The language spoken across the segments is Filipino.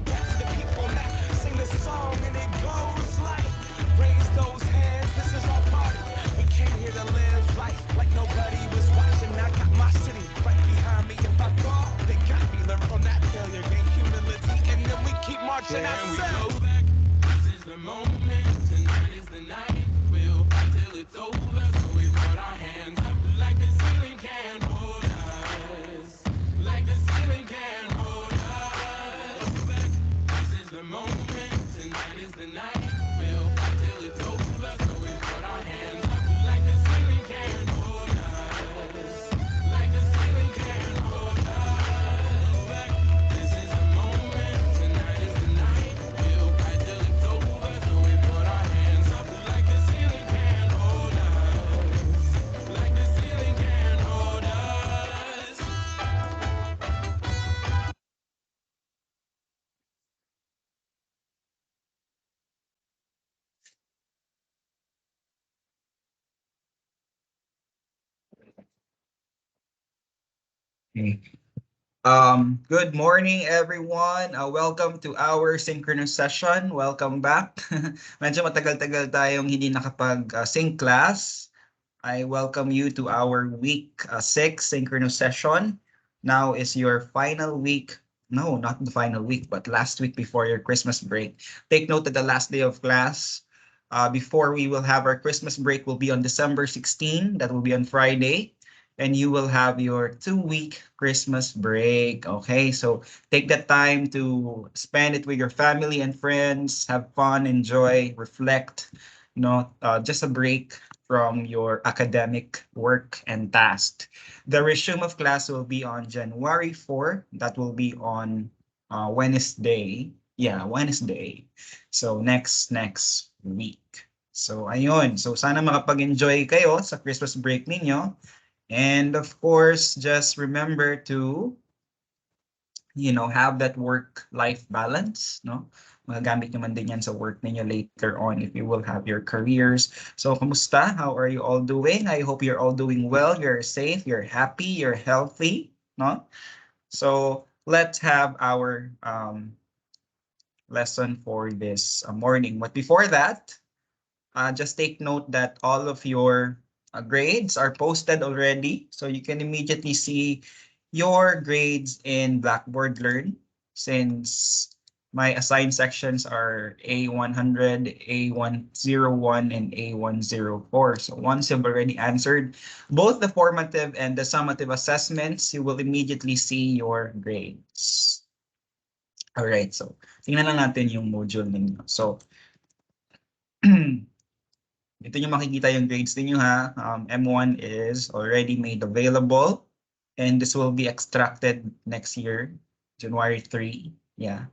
it back to the people now. Sing the song and it goes like, raise those hands, this is our party. We came here to live life like nobody was watching. I got my city right behind me. If I fall, they got me. Learn from that failure, gain humility, and then we keep marching ourselves. This is the moment, tonight is the night. We'll fight till it's over, so we put our hands up like the ceiling can't hold us. Like the ceiling can't hold us. This is the moment, tonight is the night. We'll fight till it's over, so we put our hands up like the ceiling can't hold us. Like the ceiling can't hold us. This is the moment, tonight is the night. We'll fight till it's over, so we put our hands up like the ceiling can't hold us. Like the ceiling can't hold us. Okay. Good morning, everyone. Welcome to our synchronous session. Welcome back. Medyo matagal-tagal tayong hindi nakapag-sync class. I welcome you to our week 6 synchronous session. Now is your final week. No, not the final week, but last week before your Christmas break. Take note that the last day of class before we will have our Christmas break will be on December 16. That will be on Friday. And you will have your 2-week Christmas break. Okay, so take that time to spend it with your family and friends, have fun, enjoy, reflect, just a break from your academic work and task. The resume of class will be on January 4. That will be on Wednesday. Yeah, Wednesday. So next week. So ayun. So sana makapag-enjoy kayo sa Christmas break ninyo. And of course, just remember to, have that work-life balance, no? Magagamit naman din yan sa work ninyo later on if you will have your careers. So, kumusta? How are you all doing? I hope you're all doing well. You're safe, you're happy, you're healthy, no? So, let's have our lesson for this morning. But before that, just take note that all of your grades are posted already. So you can immediately see your grades in Blackboard Learn since my assigned sections are A100, A101, and A104. So once you've already answered both the formative and the summative assessments, you will immediately see your grades. All right, so tingnan lang natin yung module ninyo. So, ito nyo makikita yung grades ninyo ha. M1 is already made available and this will be extracted next year, January 3. Yeah.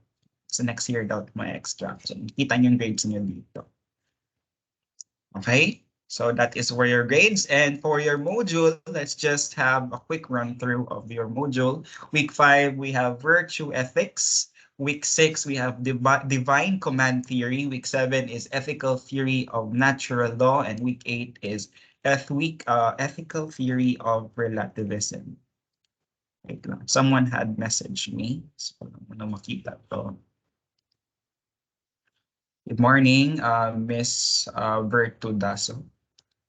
So next year daw may extract. So kita nyo yung grades niyo dito. Okay? So that is for your grades. And for your module, let's just have a quick run through of your module. Week 5, we have virtue ethics. Week 6, we have divine command theory. Week 7 is ethical theory of natural law. And week 8 is ethical theory of relativism. Wait lang. Someone had messaged me. So, ano makita to. Good morning, Miss Vertudaso.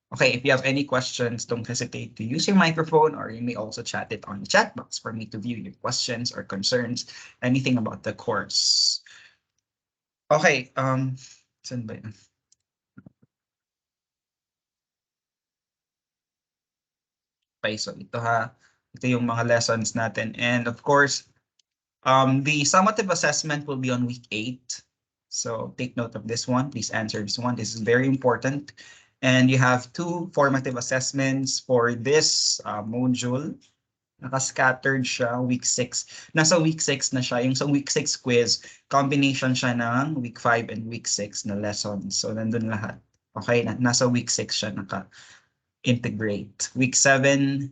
Okay, if you have any questions, don't hesitate to use your microphone or you may also chat it on the chat box for me to view your questions or concerns, anything about the course. Okay, saan ba yun? Okay, so ito ha. Ito yung mga lessons natin. And of course, the summative assessment will be on week 8. So take note of this one. Please answer this one. This is very important. And you have 2 formative assessments for this module. Nakascattered siya, week 6. Nasa week 6 na siya. Yung sa week 6 quiz, combination siya ng week 5 and week 6 na lessons. So nandun lahat. Okay, nasa week 6 siya naka-integrate. Week 7,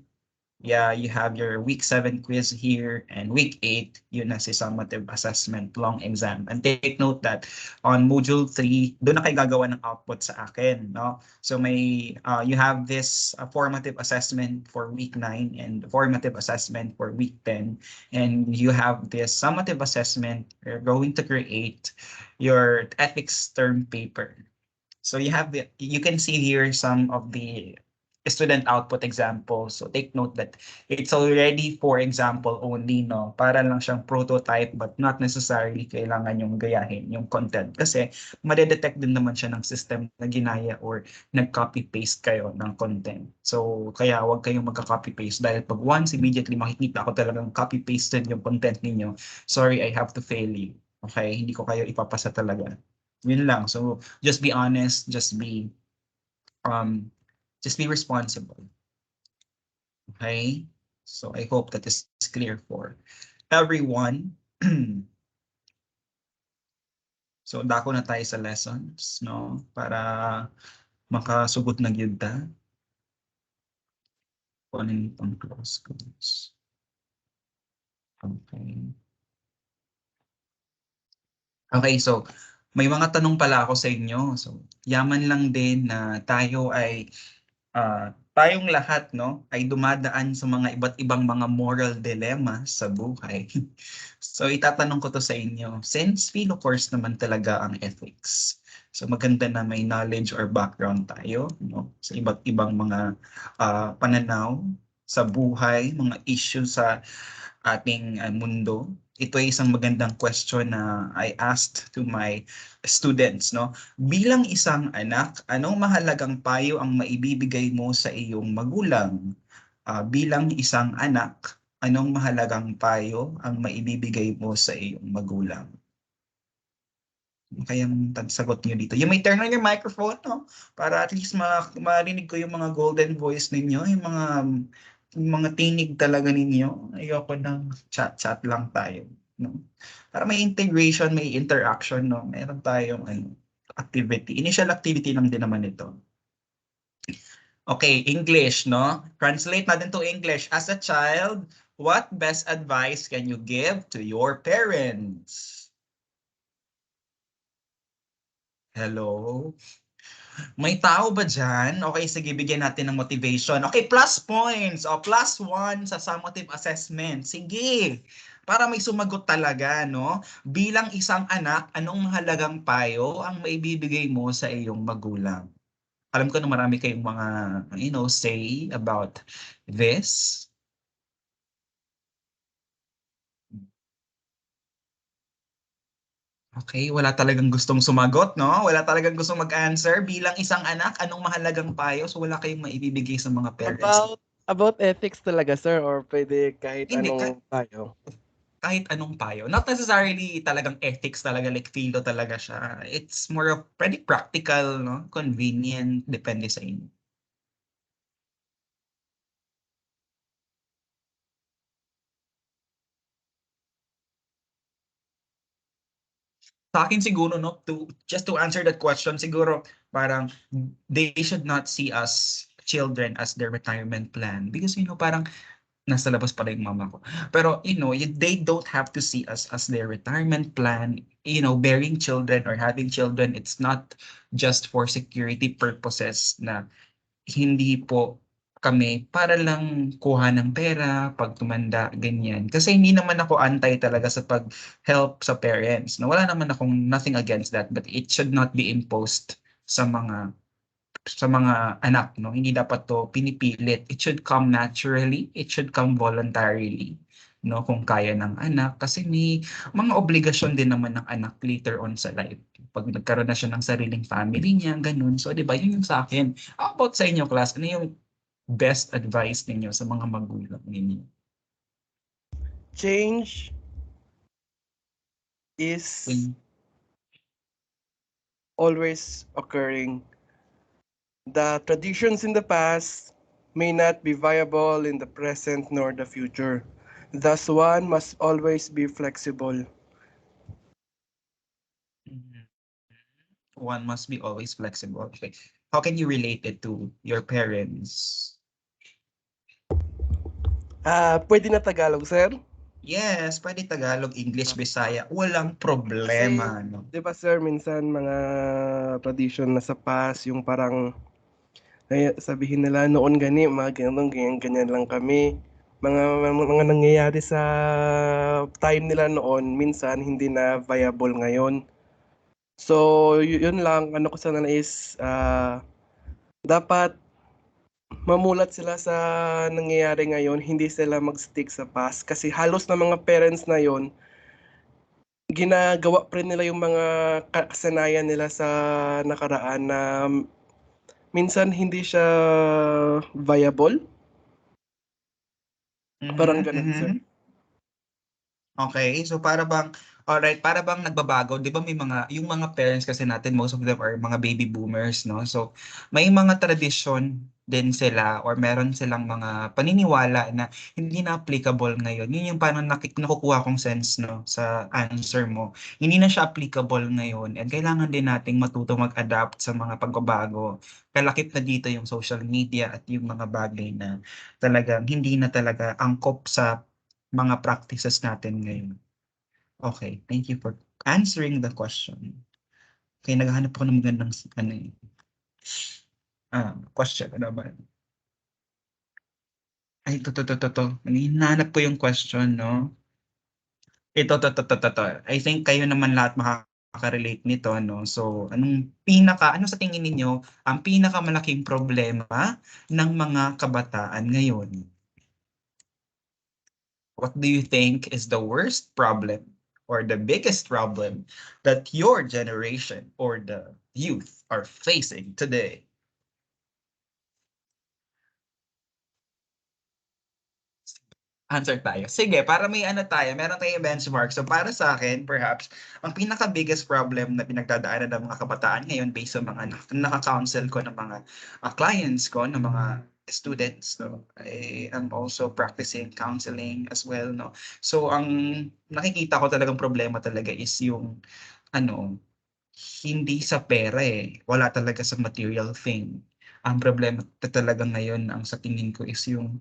Yeah, you have your week 7 quiz here, and week 8, yun na si summative assessment, long exam. And take note that on module 3, doon na kayo gagawa ng output sa akin, no? So you have this formative assessment for week 9 and formative assessment for week 10, and you have this summative assessment. You're going to create your ethics term paper. So you can see here some of the student output examples. So take note that it's already for example only, no? Para lang siyang prototype, but not necessarily kailangan yung gayahin yung content. Kasi madedetect din naman siya ng system na ginaya or nag-copy-paste kayo ng content. So kaya huwag kayong magka-copy-paste dahil pag once immediately makikita ko talagang copy-pasted yung content ninyo, sorry, I have to fail you. Okay? Hindi ko kayo ipapasa talaga. Yun lang. So just be honest, um just be responsible. Okay? So I hope that is clear for everyone. So dako na tayo sa lessons, no? Para makasugot na gyud ta. Kunin pang close goals. Okay. Okay, so may mga tanong pala ako sa inyo. So yaman lang din na tayo ay tayong lahat, no, ay dumadaan sa mga iba't ibang mga moral dilemma sa buhay. So itatanong ko to sa inyo, since philo course naman talaga ang ethics. So maganda na may knowledge or background tayo, no, sa iba't ibang mga pananaw sa buhay, mga issues sa ating mundo. Ito ay isang magandang question na I asked to my students, no? Bilang isang anak, anong mahalagang payo ang maibibigay mo sa iyong magulang? Bilang isang anak, anong mahalagang payo ang maibibigay mo sa iyong magulang? Kayang sagot niyo dito. You may turn on your microphone, no? Para at least marinig ko yung mga golden voice ninyo, yung mga tinig talaga ninyo. Ayoko ng chat-chat lang tayo, no? Para may integration, may interaction, no? Meron tayong activity. Initial activity lang din naman ito. Okay, English, no? Translate natin to English. As a child, what best advice can you give to your parents? Hello? May tao ba dyan? Okay, sige, bigyan natin ng motivation. Okay, plus points. O, +1 sa summative assessment. Sige, para may sumagot talaga, no? Bilang isang anak, anong mahalagang payo ang maibibigay mo sa iyong magulang? Alam ko na marami kayong mga, say about this. Okay, wala talagang gustong sumagot, no? Wala talagang gustong mag-answer. Bilang isang anak, anong mahalagang payo? So wala kayong maibibigay sa mga parents. About ethics talaga, sir, or pwede kahit Hindi, anong payo? kahit anong payo. Not necessarily talagang ethics talaga, like philo talaga siya. It's more of pretty practical, no? Convenient, depende sa inyo. Sa akin siguro, no, just to answer that question, siguro parang they should not see us children as their retirement plan, because parang nasa labas pala yung mama ko. Pero they don't have to see us as their retirement plan. Bearing children or having children, it's not just for security purposes, na hindi po kami para lang kuha ng pera pag tumanda, ganyan. Kasi hindi naman ako anti talaga sa pag-help sa parents. No, wala naman akong nothing against that, but it should not be imposed sa mga anak, no? Hindi dapat to pinipilit. It should come naturally, it should come voluntarily, no? Kung kaya ng anak, kasi may mga obligasyon din naman ng anak later on sa life. Pag nagkaroon na siya ng sariling family niya, ganun. So, di ba, yun yung sa akin. How about sa inyo, class? Ano yung best advice ninyo sa mga magulang ninyo? Change is always occurring. The traditions in the past may not be viable in the present nor the future. Thus, one must always be flexible. One must be always flexible. Okay. How can you relate it to your parents? Pwede na Tagalog, sir? Yes, pwede Tagalog, English, Bisaya, walang problema, no? Di ba, sir, minsan mga tradition na sa past, yung parang sabihin nila noon gani, mga ganyan lang kami. Mga nangyayari sa time nila noon, minsan hindi na viable ngayon. So, yun lang, ano ko sana is, dapat mamulat sila sa nangyayari ngayon, hindi sila mag-stick sa past. Kasi halos na mga parents na yon ginagawa pa rin nila yung mga kasanayan nila sa nakaraan na minsan hindi siya viable. Parang ganun, sir. Okay, so alright, para bang nagbabago, 'di ba may yung mga parents kasi natin, most of them are mga baby boomers, no? So, may mga tradisyon din sila or meron silang mga paniniwala na hindi na applicable ngayon. Yun yung parang nakukuha kong sense, no, sa answer mo. Hindi na siya applicable ngayon and kailangan din nating matuto mag-adapt sa mga pagbabago. Kalakip na dito yung social media at yung mga bagay na talagang hindi na talaga angkop sa mga practices natin ngayon. Okay, thank you for answering the question. Okay, naghahanap ako ng magandang question. Ano ba? Ay, to. Hinahanap ko yung question, no? To. I think kayo naman lahat makaka-relate nito, no? So, ano sa tingin ninyo ang pinakamalaking problema ng mga kabataan ngayon? What do you think is the worst problem or the biggest problem that your generation or the youth are facing today? Answer tayo. Sige, para may tayo, meron tayong benchmark. So para sa akin, perhaps, ang pinaka-biggest problem na pinagdadaanan ng mga kabataan ngayon based sa mga naka-counsel ko ng mga clients ko, ng mga students, no? I'm also practicing counseling as well, no? So ang nakikita ko talagang problema talaga is yung ano, hindi sa pera eh. Wala talaga sa material thing. Ang problema talaga ngayon, ang sa tingin ko is yung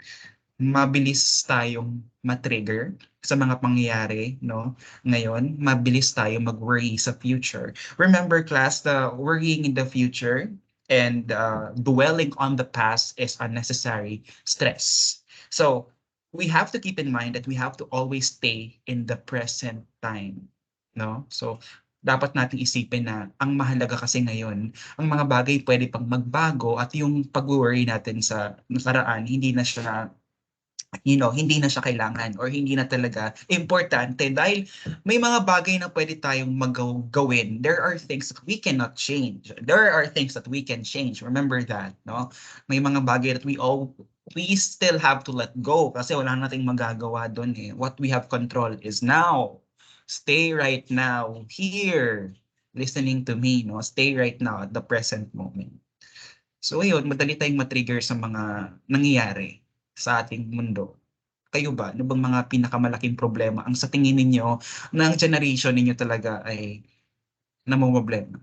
mabilis tayong ma-trigger sa mga pangyayari, no? Ngayon, mabilis tayo mag-worry sa future. Remember, class, the worrying in the future and dwelling on the past is unnecessary stress. So, we have to keep in mind that we have to always stay in the present time, no? So, dapat nating isipin na ang mahalaga kasi ngayon, ang mga bagay pwede pang magbago at yung pag-worry natin sa nakaraan, hindi na siya kailangan or hindi na talaga importante dahil may mga bagay na pwede tayong gawin. There are things that we cannot change. There are things that we can change. Remember that, no? May mga bagay that we still have to let go kasi wala nating magagawa doon eh. What we have control is now. Stay right now here listening to me, no? Stay right now at the present moment. So ayun, madali tayong matrigger sa mga nangyayari sa ating mundo. Kayo ba? Ano bang mga pinakamalaking problema ang sa tingin ninyo ng generation ninyo talaga ay namumroblema?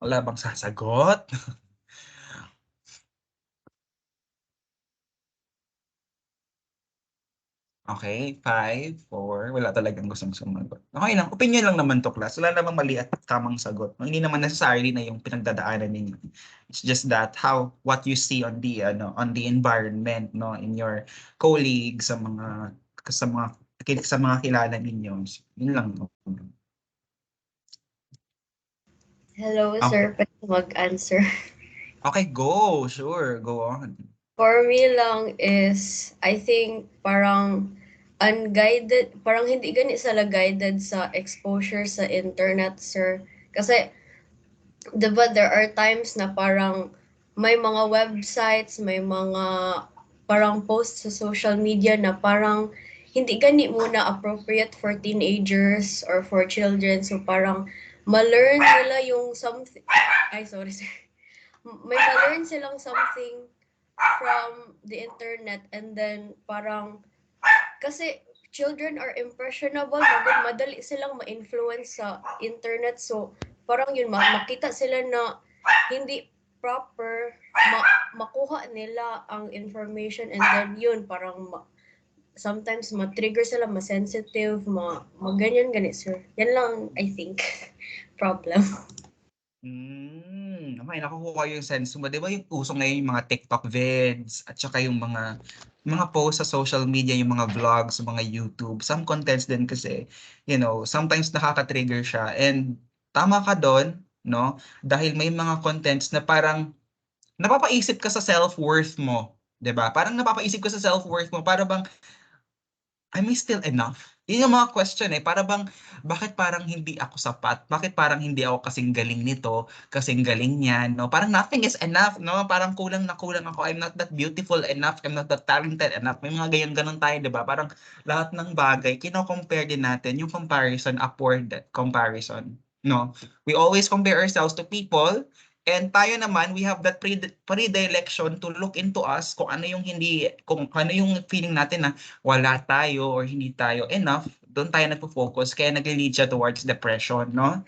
Wala bang sasagot? Okay, 5, 4, wala talagang gustong sumagot. Okay lang, opinion lang naman to, class. Wala namang mali at tamang sagot. Hindi naman necessarily na yung pinagdadaanan ninyo. It's just that what you see on the environment, no, in your colleagues, sa mga kilala ninyo. Yun lang, no. Hello, Okay. sir. Pwede mag-answer. Okay, go. Sure, go on. For me lang is, I think, parang unguided, parang hindi gani sila guided sa exposure sa internet, sir. Kasi, diba, there are times na parang may mga websites, may mga parang posts sa social media na parang hindi gani muna appropriate for teenagers or for children. So, parang ma-learn nila yung something, ay, sorry, sir. May ma-learn silang something from the internet and then parang kasi children are impressionable, madali silang ma-influence sa internet. So parang yun, makita sila na hindi proper makuha nila ang information, and then yun parang sometimes ma-trigger sila, ma-sensitive, ganyan ganit sir. Yan lang I think problem. Okay, nakukuha yung sense mo. Di ba yung uso ngayon yung mga TikTok vids at saka yung mga posts sa social media, yung mga vlogs, mga YouTube. Some contents din kasi, sometimes nakaka-trigger siya. And tama ka doon, no? Dahil may mga contents na parang napapaisip ka sa self-worth mo. 'Di ba? Parang napapaisip ka sa self-worth mo. Para bang, am I still enough? Yun yung mga question Para bang, bakit parang hindi ako sapat? Bakit parang hindi ako kasing galing nito? Kasing galing niyan, no? Parang nothing is enough, no? Parang kulang na kulang ako. I'm not that beautiful enough. I'm not that talented enough. May mga ganyan-ganon tayo, di ba? Parang lahat ng bagay, kino-compare din natin yung comparison, upward comparison, no? We always compare ourselves to people, and tayo naman, we have that predilection to look into us kung ano yung kung ano yung feeling natin na wala tayo or hindi tayo enough, doon tayo nagpo-focus, kaya nag-lead siya towards depression, no?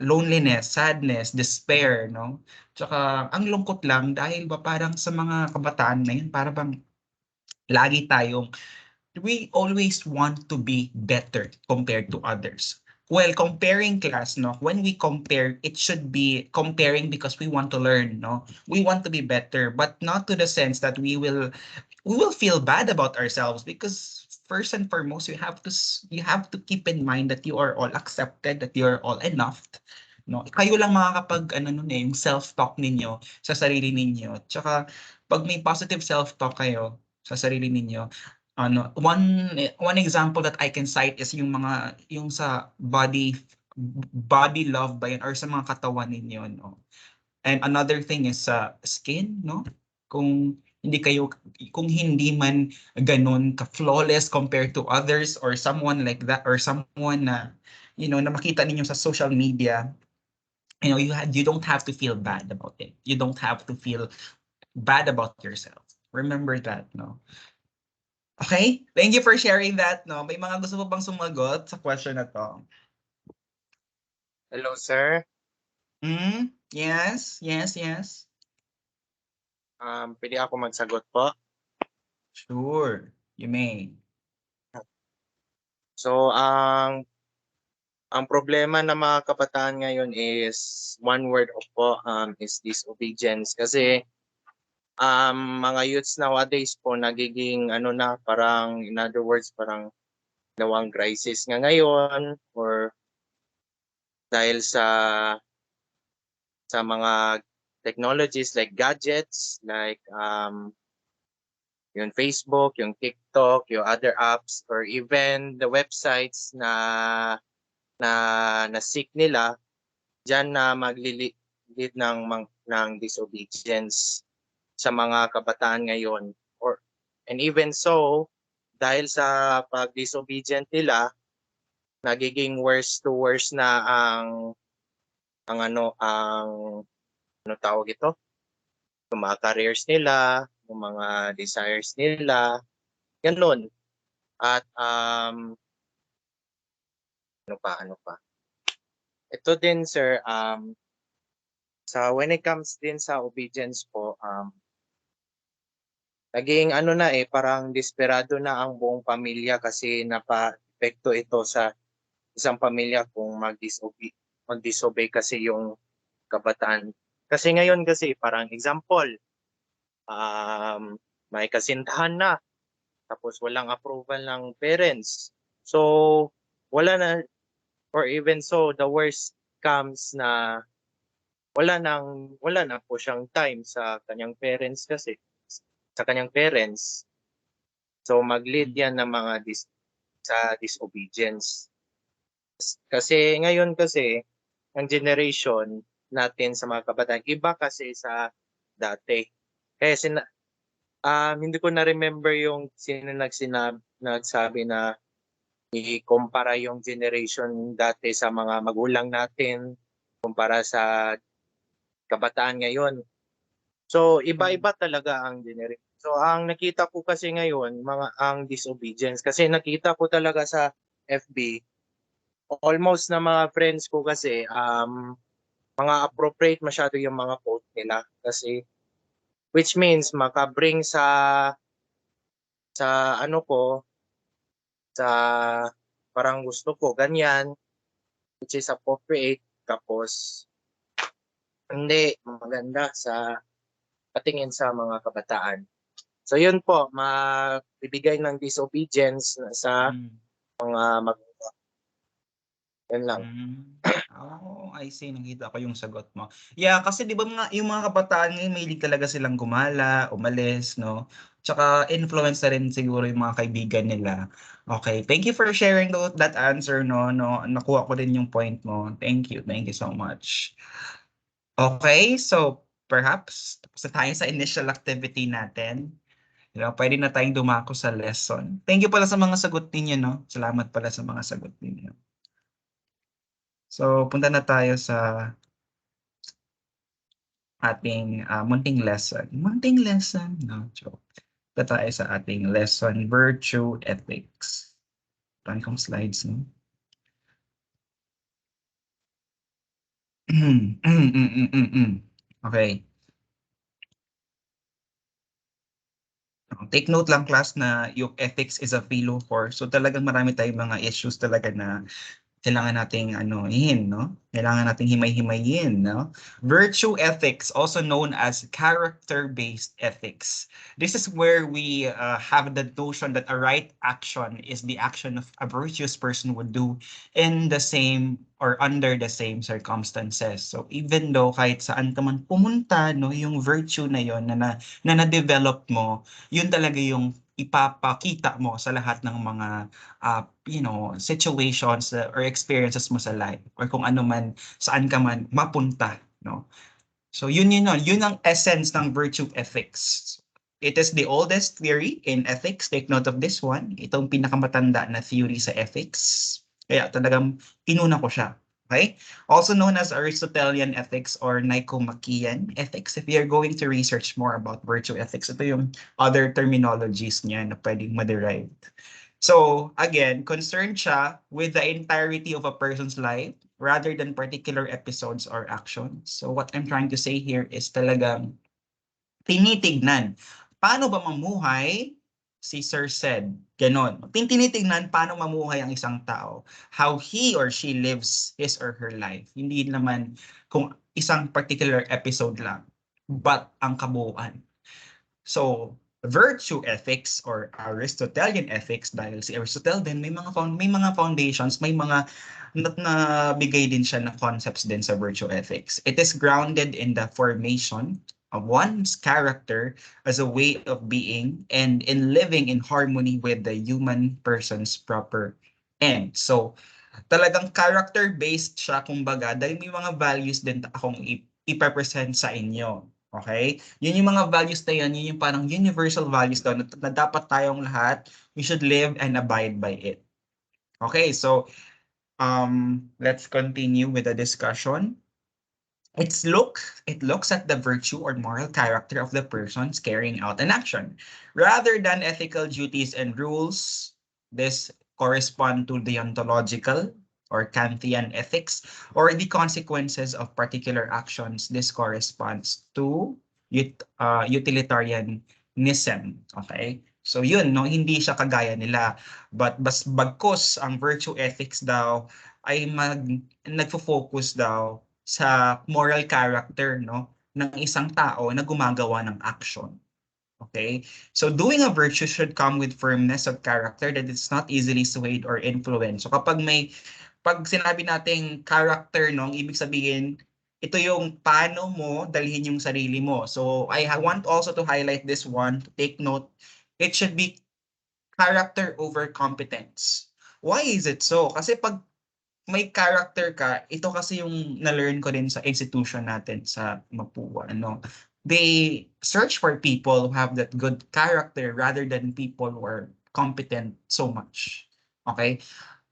Loneliness, sadness, despair, no? Tsaka ang lungkot lang dahil ba parang sa mga kabataan na yun, para bang lagi tayong we always want to be better compared to others. Well, comparing class, no? When we compare, it should be comparing because we want to learn, no? We want to be better, but not to the sense that we will feel bad about ourselves, because first and foremost you have to keep in mind that you are all accepted, that you are all enough, no? Kayo lang makakapag yung self-talk ninyo sa sarili ninyo. Tsaka pag may positive self-talk kayo sa sarili ninyo, one example that I can cite is yung sa body love ba yun, or sa mga katawan ninyo, no? And another thing is sa skin, no? Kung kung hindi man ganun ka-flawless compared to others, or someone like that, or someone na, na makita ninyo sa social media, you don't have to feel bad about it. You don't have to feel bad about yourself. Remember that, no? Okay? Thank you for sharing that, no? May mga gusto mo bang sumagot sa question na to? Hello, sir. Yes, yes, yes. Pwede ako magsagot po. Sure, you may. So, ang problema ng mga kabataan ngayon is one word po, is disobedience. Kasi mga youths nowadays po nagiging parang, in other words, parang nawang crisis nga ngayon, or dahil sa mga technologies like gadgets, like yung Facebook, yung TikTok, yung other apps, or even the websites na seek nila, diyan na maglilid ng disobedience sa mga kabataan ngayon. And even so, dahil sa pag-disobedient nila, nagiging worse to worse na ang tawag ito? Yung mga careers nila, yung mga desires nila, ganun. At ano pa? Ito din, sir, when it comes din sa obedience po, naging parang desperado na ang buong pamilya kasi napa-epekto ito sa isang pamilya kung mag-disobey kasi yung kabataan. Kasi ngayon kasi parang example, may kasintahan na, tapos walang approval ng parents. So wala na, or even so, the worst comes na wala na po siyang time sa kanyang parents kasi sa kanyang parents. So mag-lead yan ng mga sa disobedience. Kasi ngayon kasi ang generation natin sa mga kabataan iba kasi sa dati. Kasi hindi ko na-remember yung sino nagsabi na i-kumpara yung generation dati sa mga magulang natin kumpara sa kabataan ngayon. So iba-iba talaga ang generation. So ang nakita ko kasi ngayon ang disobedience, kasi nakita ko talaga sa FB almost na mga friends ko kasi mga appropriate masyado yung mga quote nila kasi which means makabring sa ano ko sa parang gusto ko ganyan which is appropriate tapos hindi maganda sa patingin sa mga kabataan. So yun po, magbibigay ng disobedience sa Mm. mga yun lang. Oh, I see. Nakita ko yung sagot mo. Yeah, kasi 'di ba yung mga kabataan ngayon mahilig talaga silang gumala, umalis, no? Tsaka influence na rin siguro yung mga kaibigan nila. Okay, thank you for sharing that answer, no? No, nakuha ko din yung point mo. Thank you. Thank you so much. Okay, so perhaps tapos na tayo sa initial activity natin. Pwede na tayong dumako sa lesson. Thank you pala sa mga sagot ninyo, no? Salamat pala sa mga sagot ninyo. So, punta na tayo sa ating munting lesson. Munting lesson, no? Joke. Punta tayo sa ating lesson, Virtue Ethics. Pan kong slides, no? Okay. Take note lang class na yung ethics is a philo course. So talagang marami tayong mga issues talaga na kailangan nating no? Kailangan nating himay-himayin, no? Virtue ethics, also known as character-based ethics. This is where we have the notion that a right action is the action of a virtuous person would do in the same or under the same circumstances. So even though kahit saan ka man pumunta, no, yung virtue na yon na na-develop mo, yun talaga yung ipapakita mo sa lahat ng mga situations or experiences mo sa life or kung ano man, saan ka man mapunta, no? So yun ang essence ng virtue ethics. It is the oldest theory in ethics. Take note of this one. Itong pinakamatanda na theory sa ethics. Kaya talagang inuna ko siya. Okay? Also known as Aristotelian ethics or Nicomachean ethics. If you're going to research more about virtue ethics, ito yung other terminologies niya na pwedeng ma-derive. So, again, concerned siya with the entirety of a person's life rather than particular episodes or actions. So, what I'm trying to say here is talagang tinitignan. Paano ba mamuhay? Si Sir said, ganon. Tinitignan paano mamuhay ang isang tao. How he or she lives his or her life. Hindi naman kung isang particular episode lang, but ang kabuuan. So, virtue ethics or Aristotelian ethics, dahil si Aristotle din may mga foundations, may mga nabigay din siya na concepts din sa virtue ethics. It is grounded in the formation of one's character as a way of being and in living in harmony with the human person's proper end. So, talagang character-based siya, kumbaga, dahil may mga values din akong ipapresent sa inyo. Okay? Yun yung mga values na yun yung parang universal values daw na dapat tayong lahat, we should live and abide by it. Okay, so let's continue with the discussion. It looks at the virtue or moral character of the persons carrying out an action. Rather than ethical duties and rules, this correspond to the ontological or Kantian ethics, or the consequences of particular actions. This corresponds to utilitarianism. Okay? So yun, no, hindi siya kagaya nila. But bagkus ang virtue ethics daw ay nagfo-focus daw sa moral character, no, ng isang tao na gumagawa ng action. Okay? So doing a virtue should come with firmness of character that it's not easily swayed or influenced. So pag sinabi nating character, no, ibig sabihin ito yung paano mo dalhin yung sarili mo. So I want also to highlight this one, to take note. It should be character over competence. Why is it so? Kasi pag may character ka, ito kasi yung na-learn ko din sa institution natin sa Mapua, ano. They search for people who have that good character rather than people who are competent so much. Okay?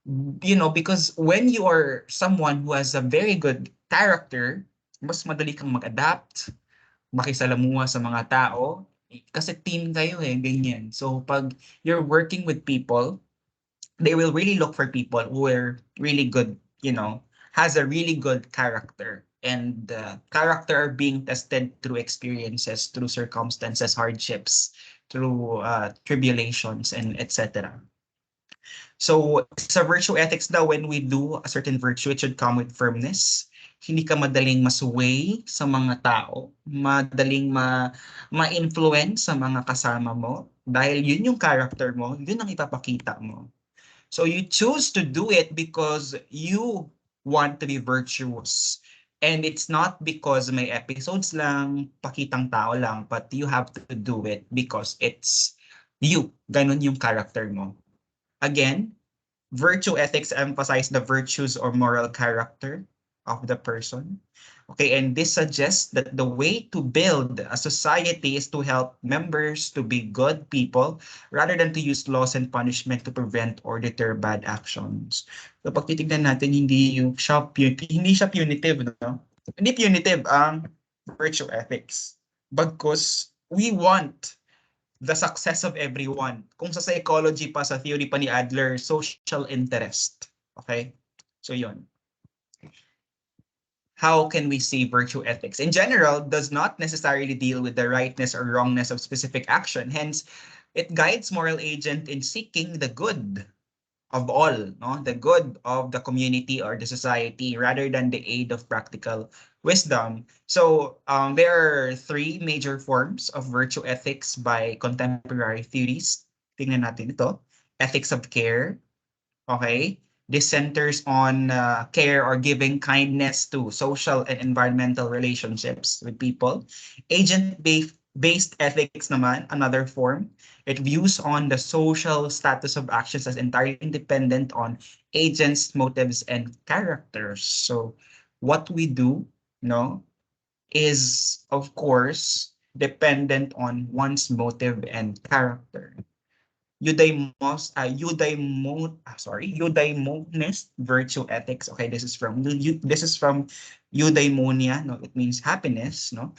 Because when you are someone who has a very good character, mas madali kang mag-adapt, makisalamuha sa mga tao, kasi team kayo ganyan. So pag you're working with people, they will really look for people who are really good, has a really good character. and character are being tested through experiences, through circumstances, hardships, through tribulations, and etc. So sa virtue ethics daw, when we do a certain virtue, it should come with firmness. Hindi ka madaling masway sa mga tao, madaling ma-influence sa mga kasama mo. Dahil yun yung character mo, yun ang ipapakita mo. So you choose to do it because you want to be virtuous. And it's not because may episodes lang, pakitang tao lang, but you have to do it because it's you. Ganun yung character mo. Again, virtue ethics emphasize the virtues or moral character of the person. Okay, and this suggests that the way to build a society is to help members to be good people rather than to use laws and punishment to prevent or deter bad actions. So pag titignan natin, hindi siya punitive, no? Hindi punitive ang virtue ethics. Bagkus we want the success of everyone. Kung sa psychology pa, sa theory pa ni Adler, social interest. Okay? So yun. How can we see virtue ethics? In general, does not necessarily deal with the rightness or wrongness of specific action. Hence, it guides moral agent in seeking the good of all, no? The good of the community or the society rather than the aid of practical wisdom. So there are three major forms of virtue ethics by contemporary theories. Tingnan natin ito. Ethics of care. Okay. This centers on care or giving kindness to social and environmental relationships with people. Agent-based ethics naman, another form. It views on the social status of actions as entirely independent on agents, motives, and characters. So what we do, no, is of course dependent on one's motive and character. Eudaimonis virtue ethics. Okay, this is from eudaimonia. No, it means happiness. No,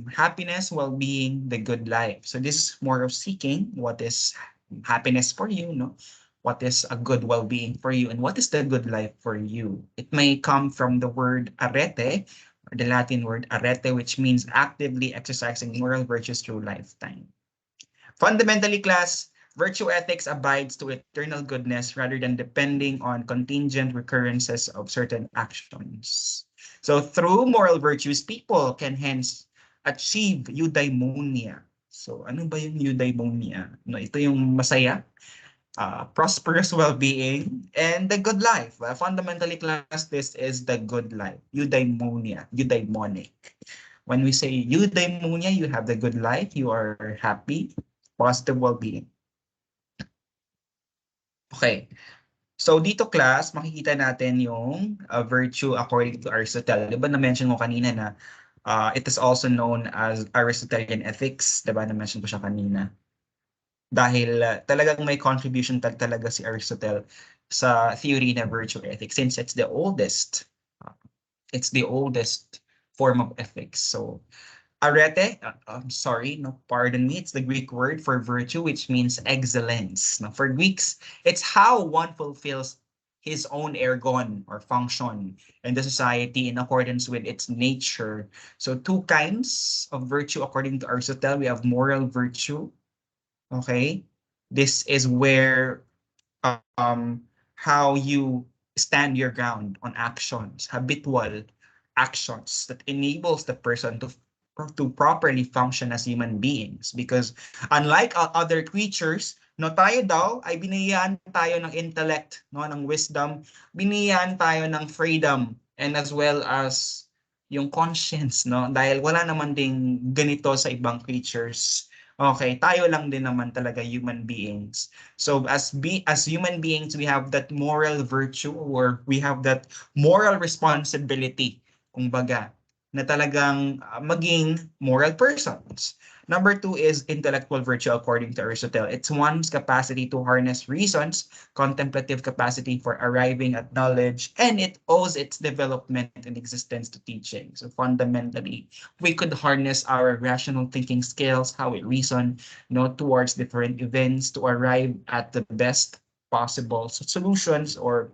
happiness, well-being, the good life. So this is more of seeking what is happiness for you. No, what is a good well-being for you, and what is the good life for you. It may come from the word arete, or the Latin word arete, which means actively exercising moral virtues through lifetime. Fundamentally, class, virtue ethics abides to eternal goodness rather than depending on contingent recurrences of certain actions. So through moral virtues, people can hence achieve eudaimonia. So ano ba yung eudaimonia? No, ito yung masaya, prosperous well-being, and the good life. Well, fundamentally, class, this is the good life. Eudaimonia, eudaimonic. When we say eudaimonia, you have the good life, you are happy, positive well-being. Okay. So dito, class, makikita natin yung virtue according to Aristotle. Diba na-mention mo kanina na it is also known as Aristotelian ethics. Diba na-mention ko siya kanina. Dahil talagang may contribution talaga si Aristotle sa theory na virtue ethics since it's the oldest. It's the oldest form of ethics. So arete, pardon me, it's the Greek word for virtue, which means excellence. Now, for Greeks, it's how one fulfills his own ergon or function in the society in accordance with its nature. So two kinds of virtue according to Aristotle. We have moral virtue. Okay, this is where how you stand your ground on actions, habitual actions that enables the person to properly function as human beings. Because unlike other creatures, no, tayo daw ay binigyan tayo ng intellect, no, ng wisdom, binigyan tayo ng freedom, and as well as yung conscience, no, dahil wala naman ding ganito sa ibang creatures. Okay, tayo lang din naman talaga human beings. So as human beings, we have that moral virtue, or we have that moral responsibility, kumbaga, na talagang maging moral persons. Number two is intellectual virtue according to Aristotle. It's one's capacity to harness reasons, contemplative capacity for arriving at knowledge, and it owes its development and existence to teaching. So fundamentally, we could harness our rational thinking skills, how we reason, towards different events to arrive at the best possible solutions or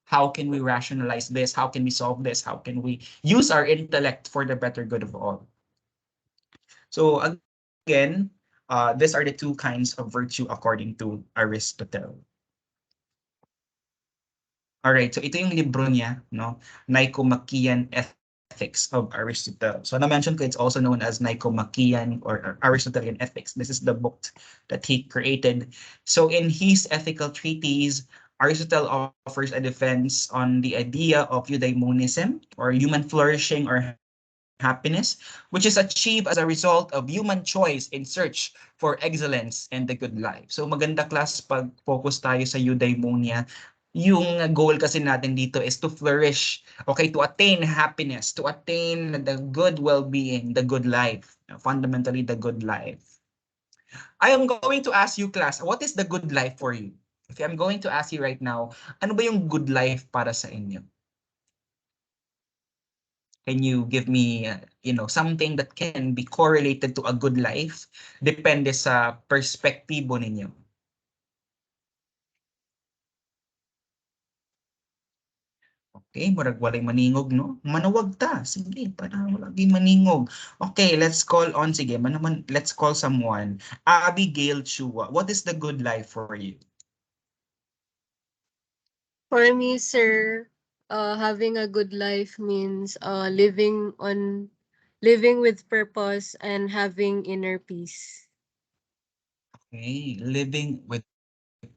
How can we rationalize this? How can we solve this? How can we use our intellect for the better good of all? So again, these are the two kinds of virtue according to Aristotle. Alright, so ito yung libro niya, no? Nicomachean Ethics of Aristotle. So na-mention ko, it's also known as Nicomachean or Aristotelian Ethics. This is the book that he created. So in his ethical treatise, Aristotle offers a defense on the idea of eudaimonism or human flourishing or happiness, which is achieved as a result of human choice in search for excellence and the good life. So maganda class pag focus tayo sa eudaimonia. Yung goal kasi natin dito is to flourish, okay, to attain happiness, to attain the good well-being, the good life, fundamentally the good life. I am going to ask you, class, what is the good life for you? If I'm going to ask you right now, ano ba yung good life para sa inyo? Can you give me, something that can be correlated to a good life? Depende sa perspektibo ninyo. Okay, murag walay maningog, no? Manawag ta. Sige, para walagi maningog. Okay, let's call on, sige, let's call someone. Abigail Chua, what is the good life for you? For me, sir, having a good life means living with purpose and having inner peace. Okay, living with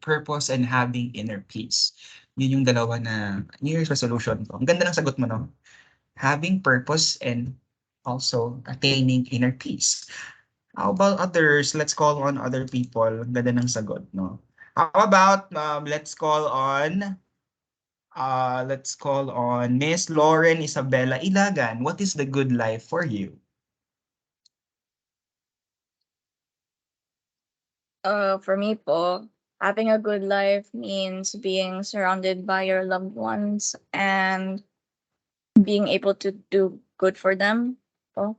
purpose and having inner peace. Yun yung dalawa na New Year's resolution ko. Ang ganda ng sagot mo, no? Having purpose and also attaining inner peace. How about others? Let's call on other people. Ang ganda ng sagot, no? How about, let's call on Miss Lauren Isabella Ilagan. What is the good life for you? For me po, having a good life means being surrounded by your loved ones and being able to do good for them po.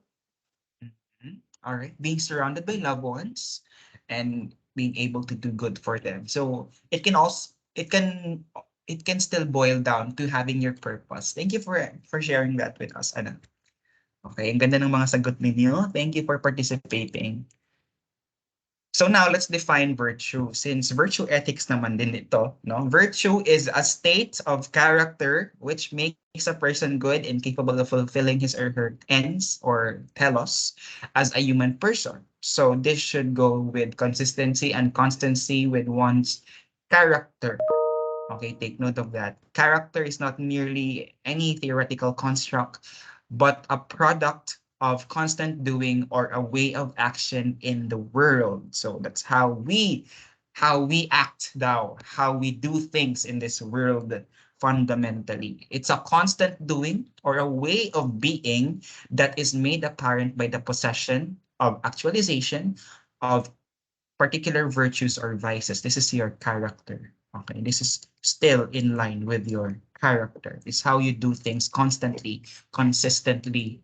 All right, being surrounded by loved ones and being able to do good for them. So it can still boil down to having your purpose. Thank you for sharing that with us, Ana. Okay, ang ganda ng mga sagot ninyo. Thank you for participating. So now let's define virtue. Since virtue ethics naman din ito, no? Virtue is a state of character which makes a person good and capable of fulfilling his or her ends or telos as a human person. So this should go with consistency and constancy with one's character. Okay, take note of that. Character is not merely any theoretical construct, but a product of constant doing or a way of action in the world. So that's how we act now, how we do things in this world fundamentally. It's a constant doing or a way of being that is made apparent by the possession of actualization of particular virtues or vices. This is your character. Okay, this is still in line with your character. It's how you do things constantly, consistently.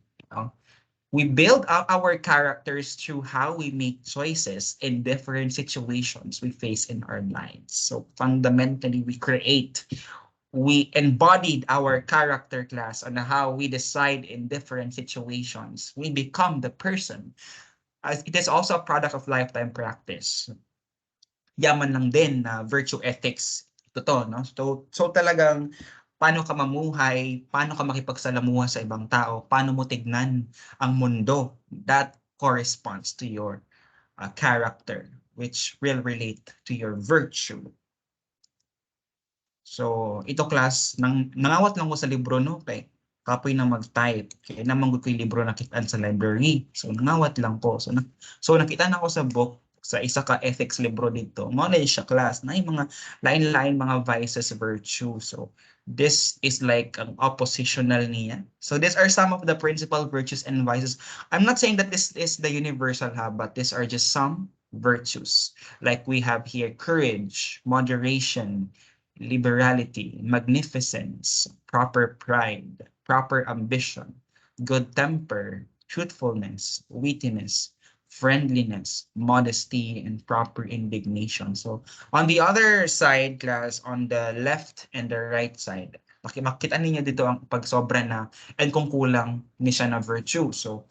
We build up our characters through how we make choices in different situations we face in our lives. So fundamentally, we embodied our character class on how we decide in different situations. We become the person. It is also a product of lifetime practice. Yaman lang din na virtue ethics. Totoo, no? So talagang paano ka mamuhay, paano ka makipagsalamuha sa ibang tao, paano mo tignan ang mundo. That corresponds to your character, which will relate to your virtue. So, ito class, nangawat lang ko sa libro, no? Kay kapoy na mag-type. Kaya naman ko yung libro nakitaan sa library. So, nangawat lang po. So nakita na ako sa book, sa isa ka ethics libro dito. Knowledge siya class na yung mga lain-lain mga vices, virtue. So, this is like an oppositional niya. So, these are some of the principal virtues and vices. I'm not saying that this is the universal but these are just some virtues. Like we have here courage, moderation, liberality, magnificence, proper pride, proper ambition, good temper, truthfulness, wittiness, friendliness, modesty, and proper indignation. So on the other side, class, on the left and the right side, makita ninyo dito ang pag sobra na and kung kulang ni siya na virtue. So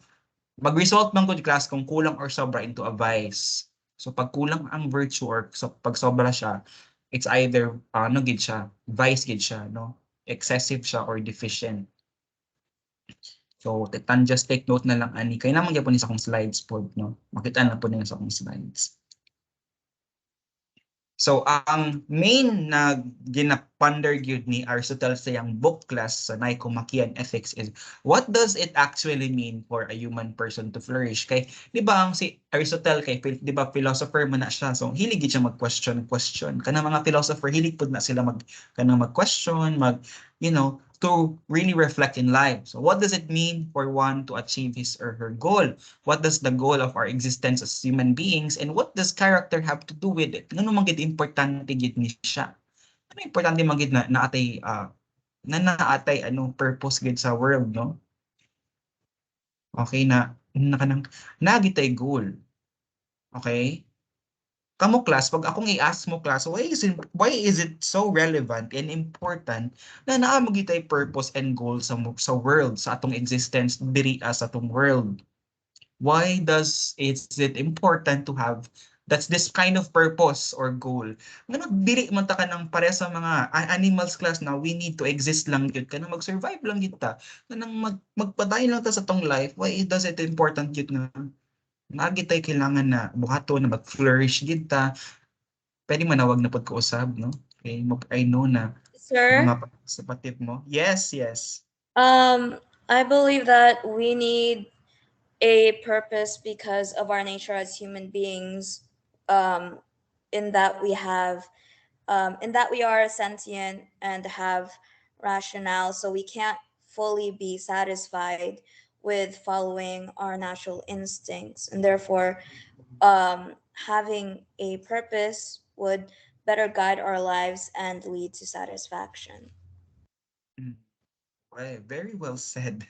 mag-result man ko di class kung kulang or sobra into a vice. So pag kulang ang virtue or pag sobra siya, it's either ano gid siya, vice gid siya, no? Excessive siya or deficient. So, just take note na lang ani kay naman gyapon ni sa akong slides pod, no? Makita na po niyo sa akong slides. So, ang main na ginaponder gyud ni Aristotle sa iyang book class sa Nicomachean Ethics is what does it actually mean for a human person to flourish? Kay di ba ang si Aristotle kay di ba philosopher man na siya. So, hilig siya mag-question. Kanang mga philosopher hilig pud na sila mag-question, to really reflect in life. So what does it mean for one to achieve his or her goal? What does the goal of our existence as human beings and what does character have to do with it? Ngano man gid importante gid ni siya? Ano importante man gid na naatay purpose gid sa world, no? Okay na kanang nagitay goal. Okay? Kamo class, pag akong i-ask mo class, why is it so relevant and important na naamagitay purpose and goal sa world, sa atong existence diri sa atong world? Why is it important to have this kind of purpose or goal? Ngano diri man ta kanang pare sa mga animals class na we need to exist lang gyud kanang mag-survive lang gyud ta. Kanang magpadayon lang ta sa atong life. Why does it important gyud na nagitay kailangan na buhato na mag-flourish gid ta. Pwede manawag na pod ko usab, no? Okay, I know na Sir, mga sapatip mo. Yes. I believe that we need a purpose because of our nature as human beings, in that we have, in that we are sentient and have rationale, so we can't fully be satisfied with following our natural instincts, and therefore, having a purpose would better guide our lives and lead to satisfaction. Well, very well said.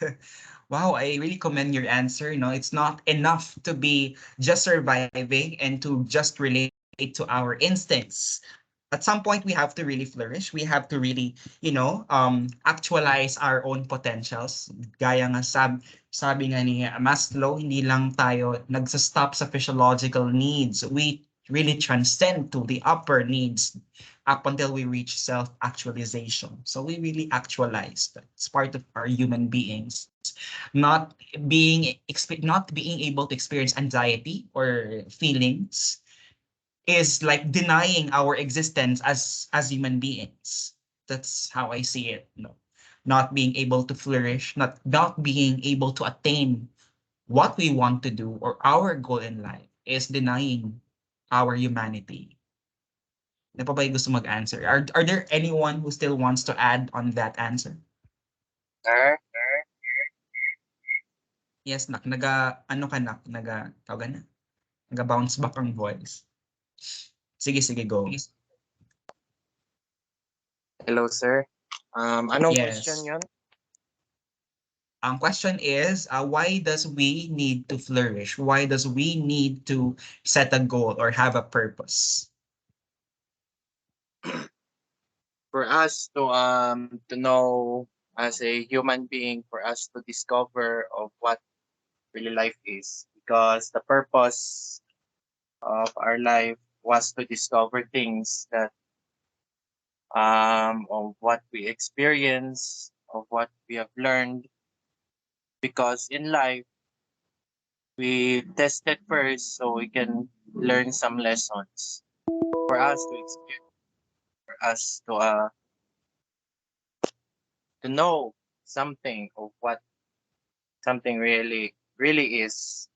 Wow, I really commend your answer. No, it's not enough to be just surviving and to just relate to our instincts. At some point, we have to really flourish. We have to really, actualize our own potentials. Gaya nga sabi nga ni Maslow, hindi lang tayo nagsa-stop sa physiological needs. We really transcend to the upper needs up until we reach self-actualization. So we really actualize. It's part of our human beings. Not being able to experience anxiety or feelings is like denying our existence as human beings. That's how I see it. No, not being able to flourish, not being able to attain what we want to do or our goal in life is denying our humanity. Na pa ba yung gusto mag-answer? Are there anyone who still wants to add on that answer? Sir? Yes, naga-bounce back ang voice. Sige, go. Hello, sir. Anong Yes. question yun? Ang question is, why does we need to flourish? Why does we need to set a goal or have a purpose? For us to know as a human being, for us to discover of what really life is, because the purpose of our life was to discover things that of what we experience, of what we have learned, because in life we test it first so we can learn some lessons for us to experience, for us to know something of what something really is,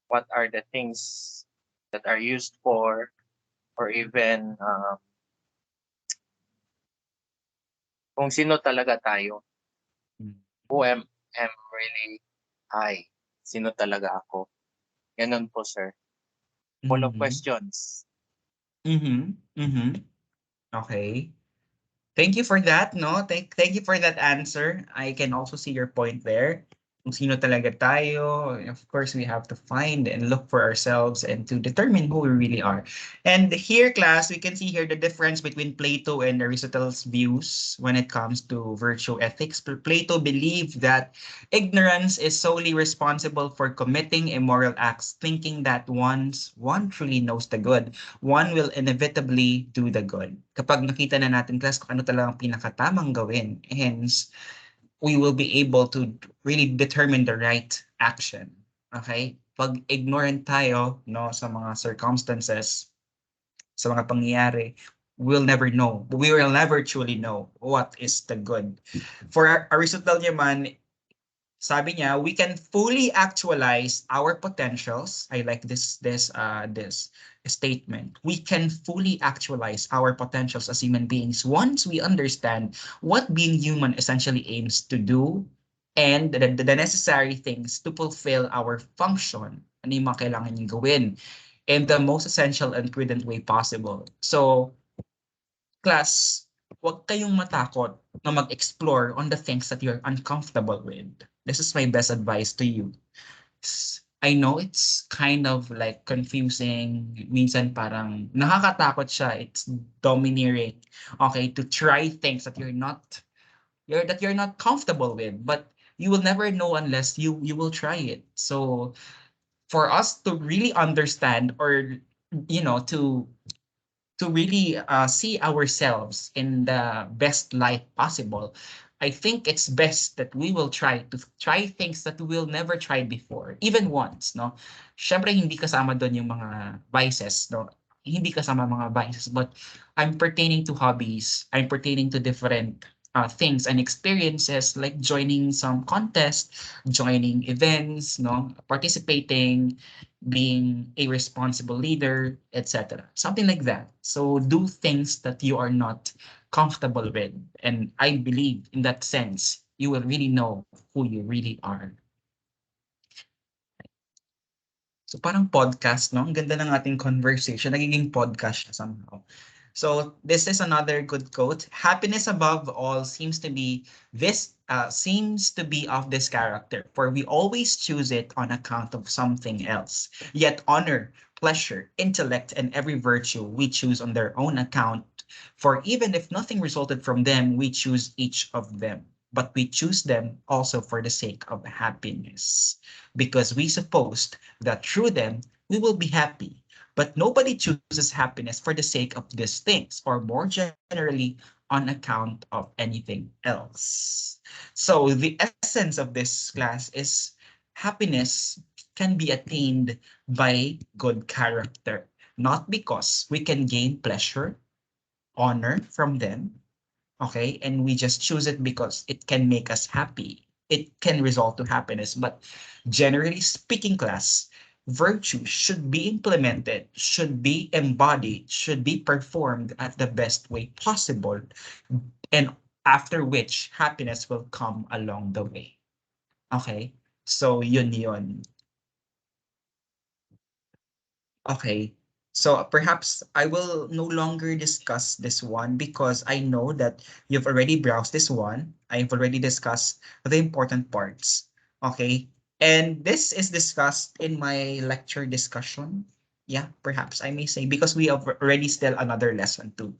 what are the things that are used for, or even kung sino talaga tayo. Who am really I? Sino talaga ako? Ganun po, sir. Full of questions. Okay. Thank you for that, no? Thank you for that answer. I can also see your point there. kung sino talaga tayo. Of course, we have to find and look for ourselves and to determine who we really are. And here, class, we can see here the difference between Plato and Aristotle's views when it comes to virtue ethics. Plato believed that ignorance is solely responsible for committing immoral acts, thinking that once one truly knows the good, one will inevitably do the good. Kapag nakita na natin, class, kung ano talagang pinakatamang gawin, hence, we will be able to really determine the right action. Okay? Pag ignorant tayo, no, sa mga circumstances, sa mga pangyayari, we'll never know. We will never truly know what is the good. For Aristotle naman, sabi niya, we can fully actualize our potentials. I like this statement. We can fully actualize our potentials as human beings once we understand what being human essentially aims to do and the necessary things to fulfill our function. Ano yung mga kailangan niyong gawin in the most essential and prudent way possible. So, class, huwag kayong matakot na mag-explore on the things that you're uncomfortable with. This is my best advice to you. I know it's kind of like confusing. Minsan parang nakakatakot siya. It's domineering. Okay, to try things that you're not comfortable with, but you will never know unless you will try it. So for us to really understand or to really see ourselves in the best light possible, I think it's best that we will try to try things that we will never try before, even once, no? Syempre, hindi kasama doon yung mga vices, no? Hindi kasama mga vices, but I'm pertaining to hobbies, I'm pertaining to different things and experiences like joining some contest, joining events, no? Participating, being a responsible leader, etc. Something like that. So do things that you are not comfortable with. And I believe in that sense, you will really know who you really are. So parang podcast, no? Ang ganda ng ating conversation. Nagiging podcast siya somehow. So this is another good quote. Happiness above all seems to be of this character, for we always choose it on account of something else. Yet honor, pleasure, intellect, and every virtue we choose on their own account. For even if nothing resulted from them, we choose each of them. But we choose them also for the sake of happiness, because we supposed that through them we will be happy. But nobody chooses happiness for the sake of these things, or more generally, on account of anything else. So the essence of this class is happiness can be attained by good character, not because we can gain pleasure, honor from them, okay, and we just choose it because it can make us happy. It can result to happiness, but generally speaking, class, virtue should be implemented, should be embodied, should be performed at the best way possible, and after which happiness will come along the way. Okay? So yun. Okay. So perhaps I will no longer discuss this one because I know that you've already browsed this one. I've already discussed the important parts. Okay. And this is discussed in my lecture discussion. Yeah, perhaps I may say, because we have already still another lesson to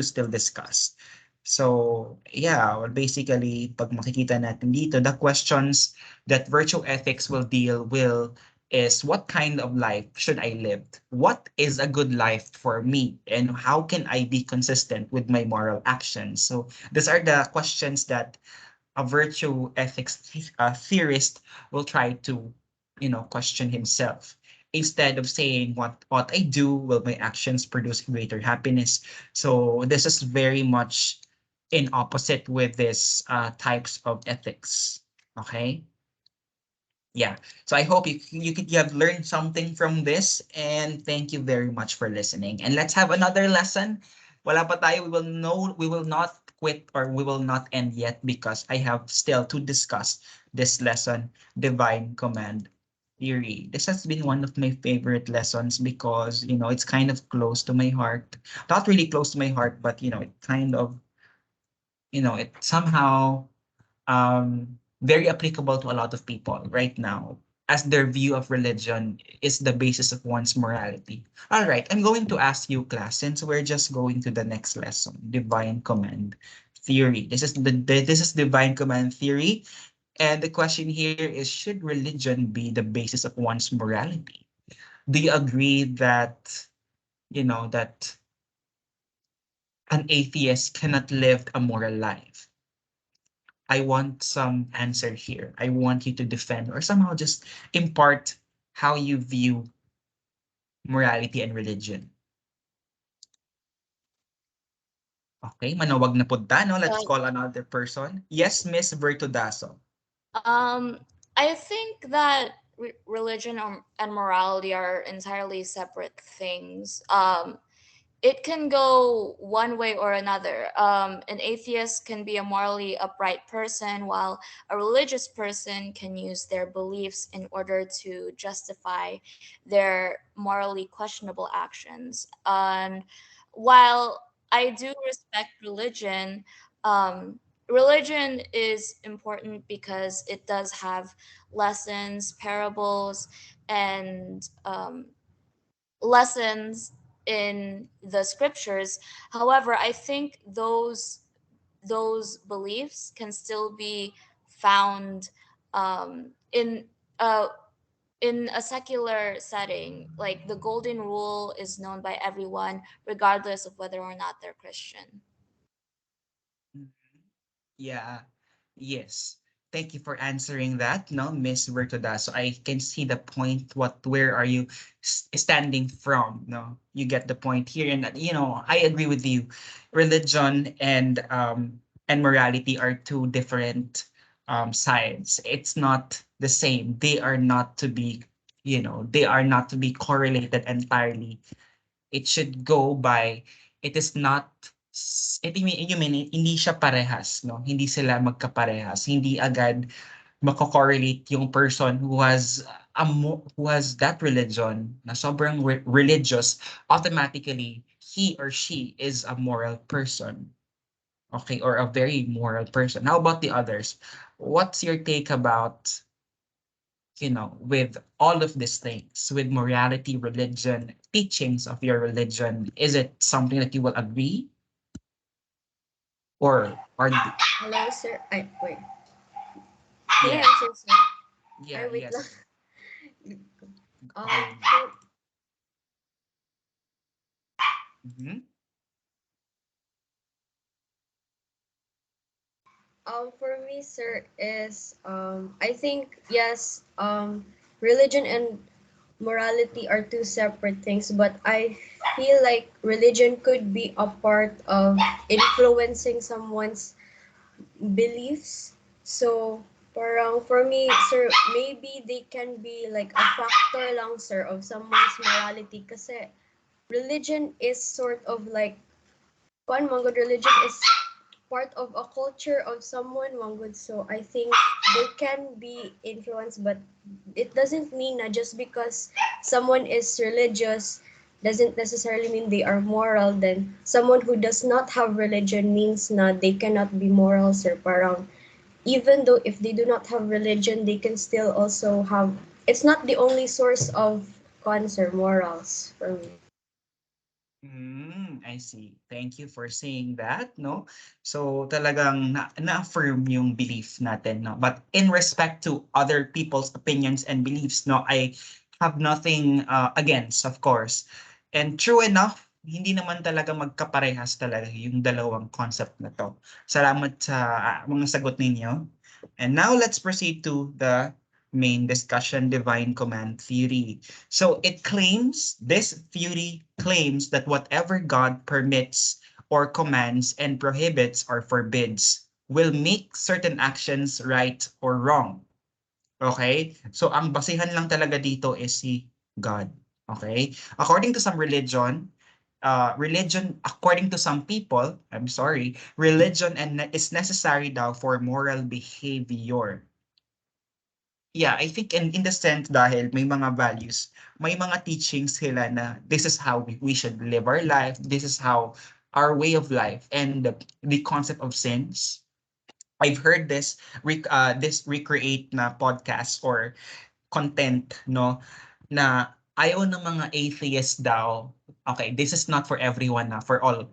still discuss. So yeah, well, basically, pag makikita natin dito, the questions that virtue ethics will deal will is what kind of life should I live? What is a good life for me? And how can I be consistent with my moral actions? So these are the questions that a virtue ethics theorist will try to, question himself. Instead of saying what I do, will my actions produce greater happiness? So this is very much in opposite with this types of ethics. Okay. Yeah, so I hope you have learned something from this, and thank you very much for listening. And let's have another lesson. Wala pa tayo, we will not quit, or we will not end yet, because I have still to discuss this lesson, divine command theory. This has been one of my favorite lessons because, it's kind of close to my heart. Not really close to my heart, but it kind of, it somehow very applicable to a lot of people right now, as their view of religion is the basis of one's morality. All right, I'm going to ask you, class, since we're just going to the next lesson, divine command theory. This is divine command theory, and the question here is, should religion be the basis of one's morality? Do you agree that, that an atheist cannot live a moral life? I want some answer here. I want you to defend or somehow just impart how you view morality and religion. Okay, manawag na punta, no? Let's call another person. Yes, Miss Vertudaso. Um, I think that religion and morality are entirely separate things. It can go one way or another. An atheist can be a morally upright person, while a religious person can use their beliefs in order to justify their morally questionable actions. And while I do respect religion, religion is important because it does have lessons, parables, and lessons in the scriptures. However, I think those beliefs can still be found in a secular setting. Like the golden rule is known by everyone, regardless of whether or not they're Christian. Mhm. Yeah. Yes. Thank you for answering that, no, Miss Vertoda. So I can see the point. Where are you standing from? No, you get the point here, and I agree with you. Religion and morality are two different sides. It's not the same. They are not to be correlated entirely. It should go by, it is not, hindi siya parehas, no? Hindi sila magkaparehas. Hindi agad mako-correlate yung person who has that religion na sobrang religious, automatically he or she is a moral person. Okay, or a very moral person. How about the others? What's your take about, with all of these things, with morality, religion, teachings of your religion? Is it something that you will agree? Or are Hello, sir. Ay, wait. Can I yeah, answer, sir? yeah, Ay, wait lang. yes. Um, Okay. for, Mhm. for me, sir, is I think yes, religion and morality are two separate things, but I feel like religion could be a part of influencing someone's beliefs. So, parang for me, sir, maybe they can be like a factor lang, sir, of someone's morality. Kasi religion is sort of like, kuan man gud, religion is part of a culture of someone, manggod. So I think they can be influenced, but it doesn't mean na just because someone is religious doesn't necessarily mean they are moral. Then someone who does not have religion means na they cannot be moral, sir. Parang even though if they do not have religion, they can still also have. It's not the only source of concern morals for me. I see. Thank you for saying that, no? So talagang na-affirm yung belief natin, no? But in respect to other people's opinions and beliefs, no, I have nothing against, of course. And true enough, hindi naman talaga magkaparehas talaga yung dalawang concept na to. Salamat sa mga sagot ninyo. And now let's proceed to the main discussion, divine command theory. So this theory claims that whatever God permits or commands and prohibits or forbids will make certain actions right or wrong. Okay? So ang basihan lang talaga dito is si God. Okay? According to some religion, according to some people, I'm sorry, religion is necessary daw for moral behavior. Yeah, I think in the sense dahil may mga values, may mga teachings sila na this is how we should live our life, this is how our way of life, and the concept of sins I've heard this recreate na podcast or content, no, na ayaw ng mga atheists daw. Okay, this is not for everyone na, for all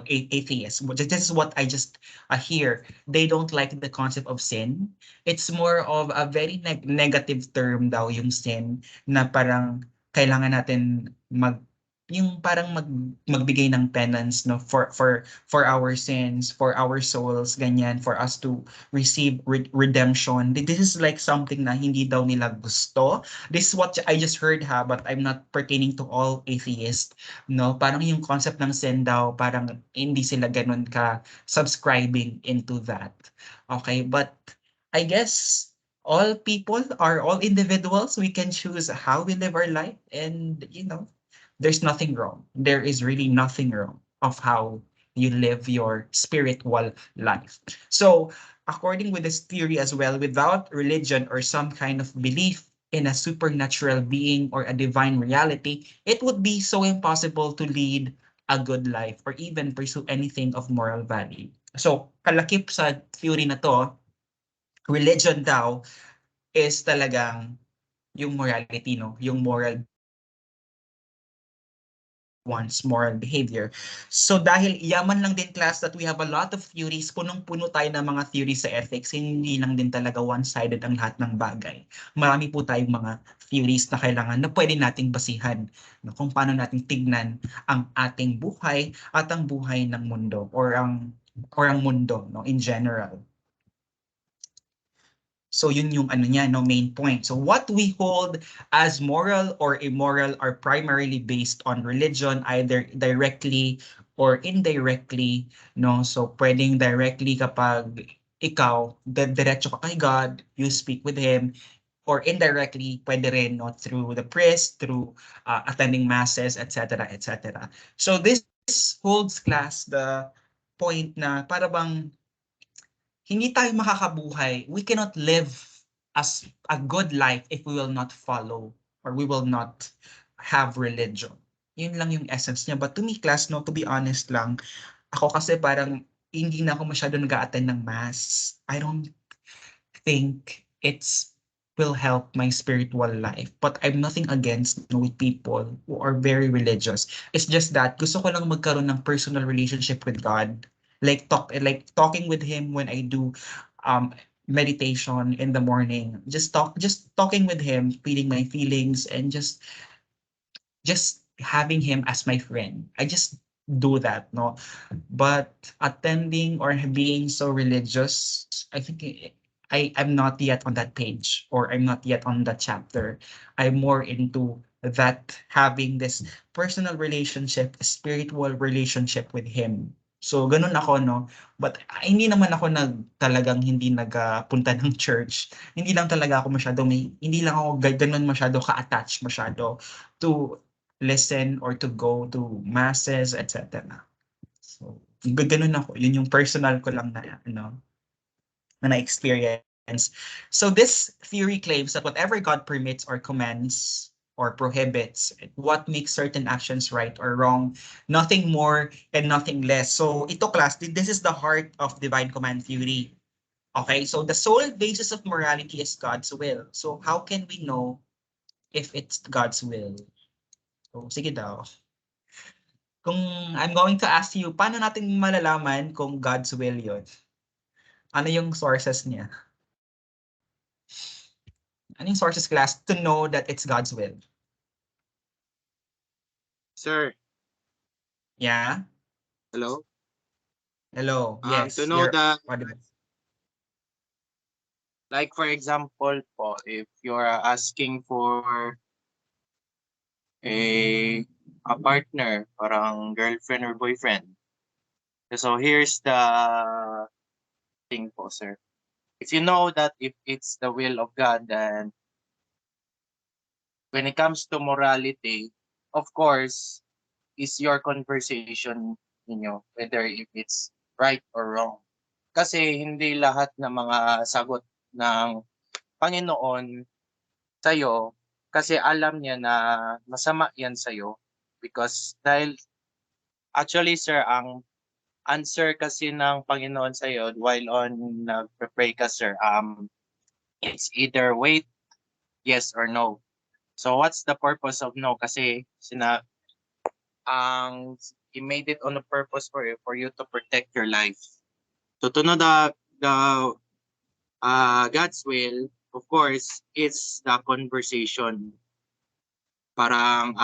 atheists. This is what I just hear. They don't like the concept of sin. It's more of a very negative term daw yung sin, na parang kailangan natin yung parang magbigay ng penance, no, for our sins, for our souls, ganyan, for us to receive redemption. This is like something na hindi daw nila gusto. This is what I just heard, ha, but I'm not pertaining to all atheists, no. Parang yung concept ng sin daw, parang hindi sila ganun ka subscribing into that. Okay, but I guess all people are all individuals. We can choose how we live our life, and there's nothing wrong. There is really nothing wrong of how you live your spiritual life. So, according with this theory as well, without religion or some kind of belief in a supernatural being or a divine reality, it would be so impossible to lead a good life or even pursue anything of moral value. So, kalakip sa theory na to, religion daw is talagang yung morality, no? Yung moral one's moral behavior. So dahil yaman lang din class that we have a lot of theories, punong-puno tayo ng mga theories sa ethics, hindi lang din talaga one-sided ang lahat ng bagay. Marami po tayong mga theories na kailangan na pwede nating basihan, no, kung paano nating tignan ang ating buhay at ang buhay ng mundo or ang mundo, no, in general. So yun yung main point. So what we hold as moral or immoral are primarily based on religion, either directly or indirectly, no? So pwedeng directly kapag ikaw, diretso ka kay God, you speak with Him, or indirectly, pwede rin, no, through the priest, through attending masses, etc., etc. So this holds class the point na para bang hindi tayo makakabuhay. We cannot live as a good life if we will not follow or we will not have religion. Yun lang yung essence niya. But to me, class, no, to be honest lang, ako kasi parang hindi na ako masyado nag-a-attend ng mass. I don't think it's will help my spiritual life. But I'm nothing against, no, with people who are very religious. It's just that gusto ko lang magkaroon ng personal relationship with God. Like talking with Him when I do meditation in the morning. Just talking with Him, feeling my feelings, and just having Him as my friend. I just do that, no. But attending or being so religious, I think I'm not yet on that page, or I'm not yet on that chapter. I'm more into that, having this personal relationship, spiritual relationship with Him. So ganun ako, no. But hindi naman ako talagang hindi nagpunta ng church. Hindi lang talaga ako hindi lang ako ganun masyado ka-attach masyado to listen or to go to masses, etc. So ganun ako. Yun yung personal ko lang na experience. So this theory claims that whatever God permits or commands or prohibits, what makes certain actions right or wrong, nothing more and nothing less. So ito class, this is the heart of divine command theory. Okay, so the sole basis of morality is God's will. So how can we know if it's God's will? So sige daw. Kung I'm going to ask you, paano natin malalaman kung God's will yun? Ano yung sources niya? Ano yung sources, class, to know that it's God's will? Sir, Yeah? hello? Hello? Yes, To know you're that, audible. like for example po, if you're asking for a partner, parang girlfriend or boyfriend. So here's the thing po, sir. If you know that if it's the will of God, then when it comes to morality, of course, is your conversation ninyo, whether if it's right or wrong. Kasi hindi lahat ng mga sagot ng Panginoon sa'yo, kasi alam niya na masama yan sa'yo. Because dahil, actually sir, ang answer kasi ng Panginoon sa iyo while on nagpe-pray ka, sir, it's either wait, yes or no. So what's the purpose of no? Kasi ang he made it on a purpose for you to protect your life. So to know the God's will, of course, it's the conversation. Parang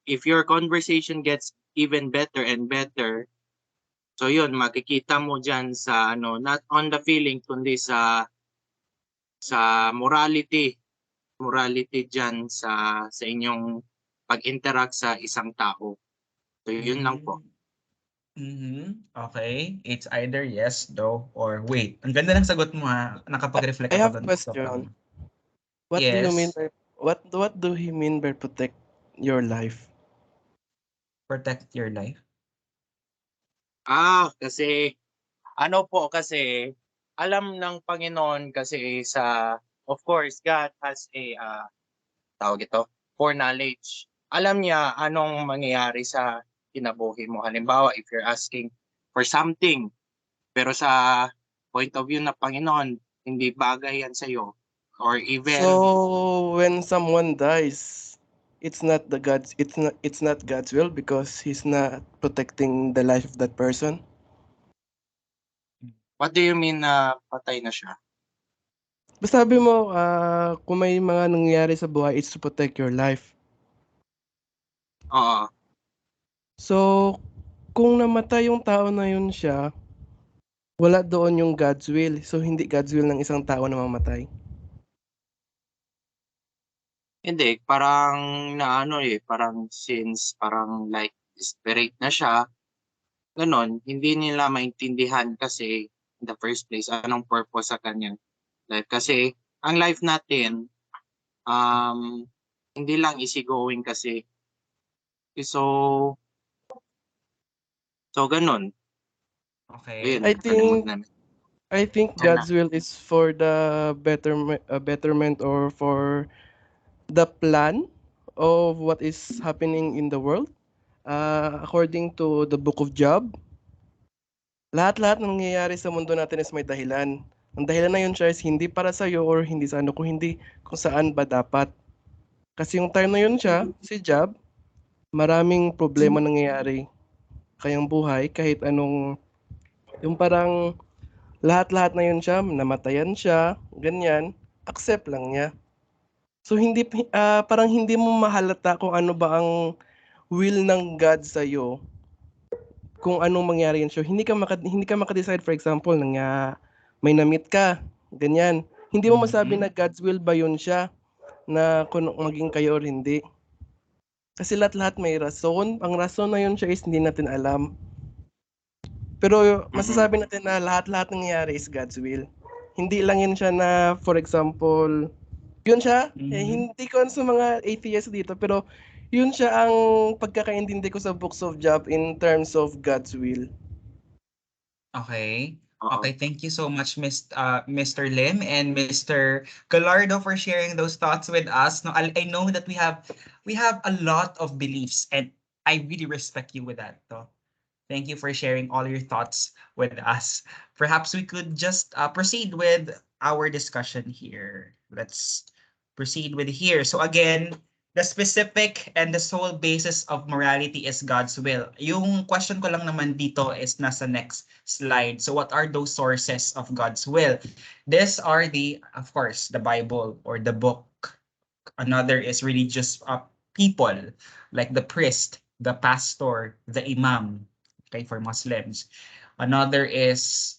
if your conversation gets even better and better, so yun, makikita mo diyan sa not on the feeling kundi sa morality diyan sa inyong pag-interact sa isang tao. So yun lang po. Okay. It's either yes, no, or wait. Ang ganda ng sagot mo ha. Nakapag-reflect I ako have a doon. question. What do you mean Yes. by what do he mean by protect your life? Protect your life. Kasi kasi alam ng Panginoon kasi of course God has a tawag ito, foreknowledge. Alam niya anong mangyayari sa kinabuhi mo. Halimbawa, if you're asking for something, pero sa point of view ng Panginoon, hindi bagay yan sa'yo. Or even, So when someone dies, it's not God's will because he's not protecting the life of that person. what do you mean na patay na siya? Basta sabi mo, kung may mga nangyayari sa buhay, it's to protect your life. Oo. So, kung namatay yung tao na yun siya, wala doon yung God's will. So, hindi God's will ng isang tao na mamatay. Hindi, parang parang since parang like spirit na siya, ganon, hindi nila maintindihan kasi in the first place, anong purpose sa kanya life. Kasi ang life natin, hindi lang easygoing kasi. So ganon. Okay. Ayun, I nakalimutan namin. think Sana. God's will is for the betterment or for the plan of what is happening in the world. According to the book of Job, lahat-lahat ng nangyayari sa mundo natin is may dahilan. Ang dahilan na yun siya is hindi para sa iyo or hindi sa ano, kung hindi kung saan ba dapat. Kasi yung time na yun siya, si Job, maraming problema nangyayari kayang buhay kahit anong yung parang lahat-lahat na yun siya, namatayan siya, ganyan, accept lang niya. So hindi parang hindi mo mahalata kung ano ba ang will ng God sa iyo kung anong mangyari yun. So hindi ka maka-decide, for example may na-meet ka, ganyan. Hindi mo masabi na God's will ba yun siya na kung maging kayo or hindi. Kasi lahat-lahat may rason. Ang rason na yun siya is hindi natin alam. Pero masasabi natin na lahat-lahat nangyayari is God's will. Hindi lang yun siya na, for example, yun siya, hindi ko sa mga atheist dito, pero yun siya ang pagkakaintindi ko sa books of Job in terms of God's will. Okay. Oo. Okay, thank you so much, Mr. Lim and Mr. Gallardo, for sharing those thoughts with us. No, I know that we have a lot of beliefs, and I really respect you with that. So, thank you for sharing all your thoughts with us. Perhaps we could just proceed with our discussion here. Let's proceed with here. So again, the specific and the sole basis of morality is God's will. Yung question ko lang naman dito is nasa next slide. So what are those sources of God's will? These are of course, the Bible or the book. Another is religious people like the priest, the pastor, the imam, okay, for Muslims. Another is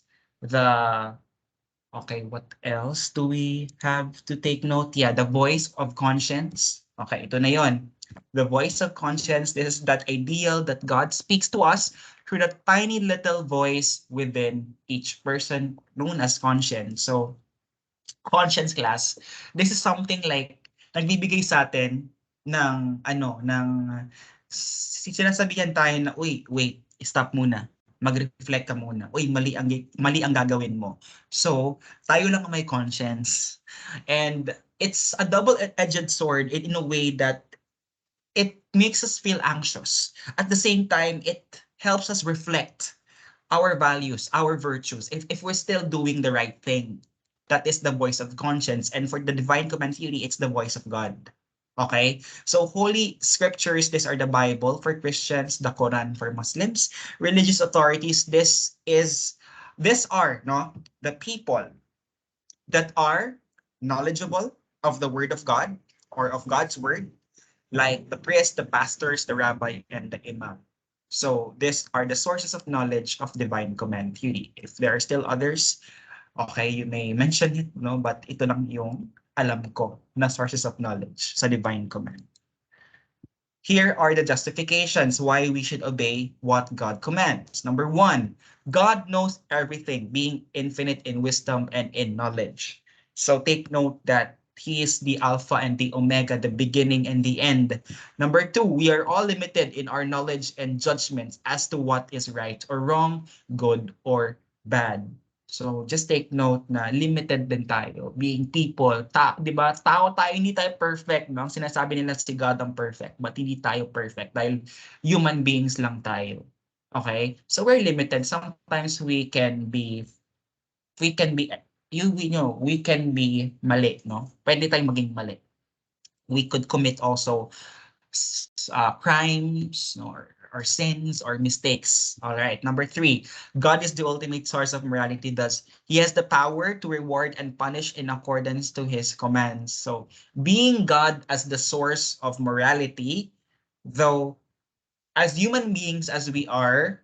what else do we have to take note? Yeah, the voice of conscience. Okay, ito na yon. The voice of conscience, this is that ideal that God speaks to us through that tiny little voice within each person known as conscience. So, conscience class, this is something like nagbibigay sa atin sinasabihan tayo na, uy, wait, stop muna. Mag-reflect ka muna. Uy, mali ang gagawin mo. So, tayo lang ang may conscience. And it's a double-edged sword in a way that it makes us feel anxious. At the same time, it helps us reflect our values, our virtues, if we're still doing the right thing. That is the voice of conscience. And for the divine command theory, it's the voice of God. Okay? So holy scriptures, these are the Bible for Christians, the Quran for Muslims. Religious authorities, these are the people that are knowledgeable of the word of God or of God's word, like the priest, the pastors, the rabbi, and the imam. So these are the sources of knowledge of divine command theory. If there are still others, okay, you may mention it, no? But ito lang yung alam ko na sources of knowledge sa divine command. Here are the justifications why we should obey what God commands. Number 1, God knows everything, being infinite in wisdom and in knowledge. So take note that He is the Alpha and the Omega, the beginning and the end. Number 2, we are all limited in our knowledge and judgments as to what is right or wrong, good or bad. So just take note na limited din tayo, being people, 'di ba? Tao tayo, hindi tayo perfect, no? Ang sinasabi nila si God ang perfect, but hindi tayo perfect dahil human beings lang tayo. Okay? So we're limited. Sometimes we can be we can be mali, no? Pwede tayong maging mali. We could commit also crimes or sins or mistakes. All right. Number 3, God is the ultimate source of morality. Thus, He has the power to reward and punish in accordance to His commands. So, being God as the source of morality, though as human beings as we are,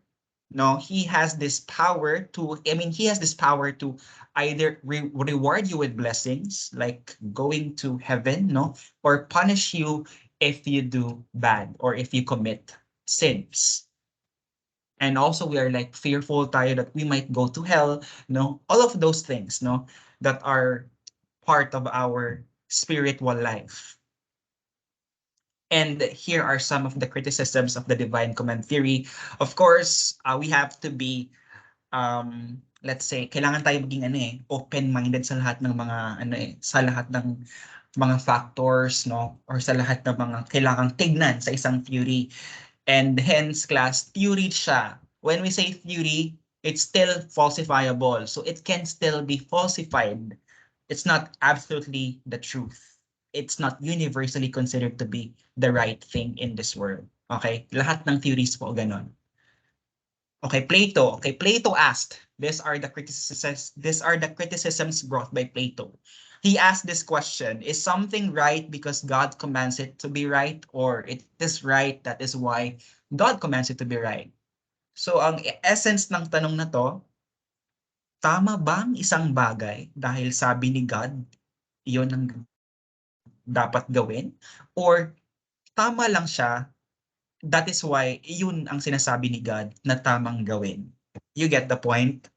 He has this power to, He has this power to either reward you with blessings, like going to heaven, or punish you if you do bad or if you commit sins. And also we are like fearful tayo that we might go to hell, all of those things, that are part of our spiritual life. And here are some of the criticisms of the divine command theory. Of course, we have to be, let's say, kailangan tayo maging open-minded sa lahat ng mga sa lahat ng mga factors, or sa lahat ng mga kailangang tignan sa isang theory. And hence, class, theory siya. When we say theory, it's still falsifiable. So it can still be falsified. It's not absolutely the truth. It's not universally considered to be the right thing in this world. Okay? Lahat ng theories po ganon. Okay, Plato. Okay, Plato asked, these are the criticisms brought by Plato. He asked this question, is something right because God commands it to be right, or it is right, that is why God commands it to be right? So ang essence ng tanong na to, tama bang isang bagay dahil sabi ni God, iyon ang dapat gawin? Or tama lang siya, that is why yun ang sinasabi ni God na tamang gawin? You get the point?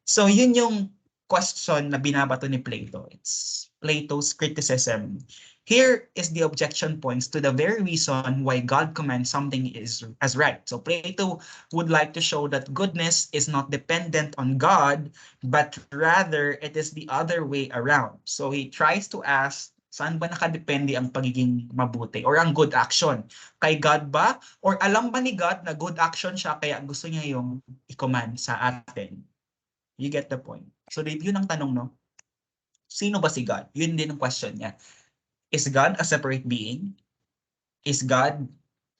So yun yung question na binabato ni Plato. It's Plato's criticism. Here is the objection points to the very reason why God commands something is as right. So Plato would like to show that goodness is not dependent on God, but rather it is the other way around. So he tries to ask, saan ba nakadepende ang pagiging mabuti or ang good action? Kay God ba? Or alam ba ni God na good action siya kaya gusto niya yung i-command sa atin? You get the point? So review ng tanong, sino ba si God? Yun din ang question niya. Is God a separate being? Is God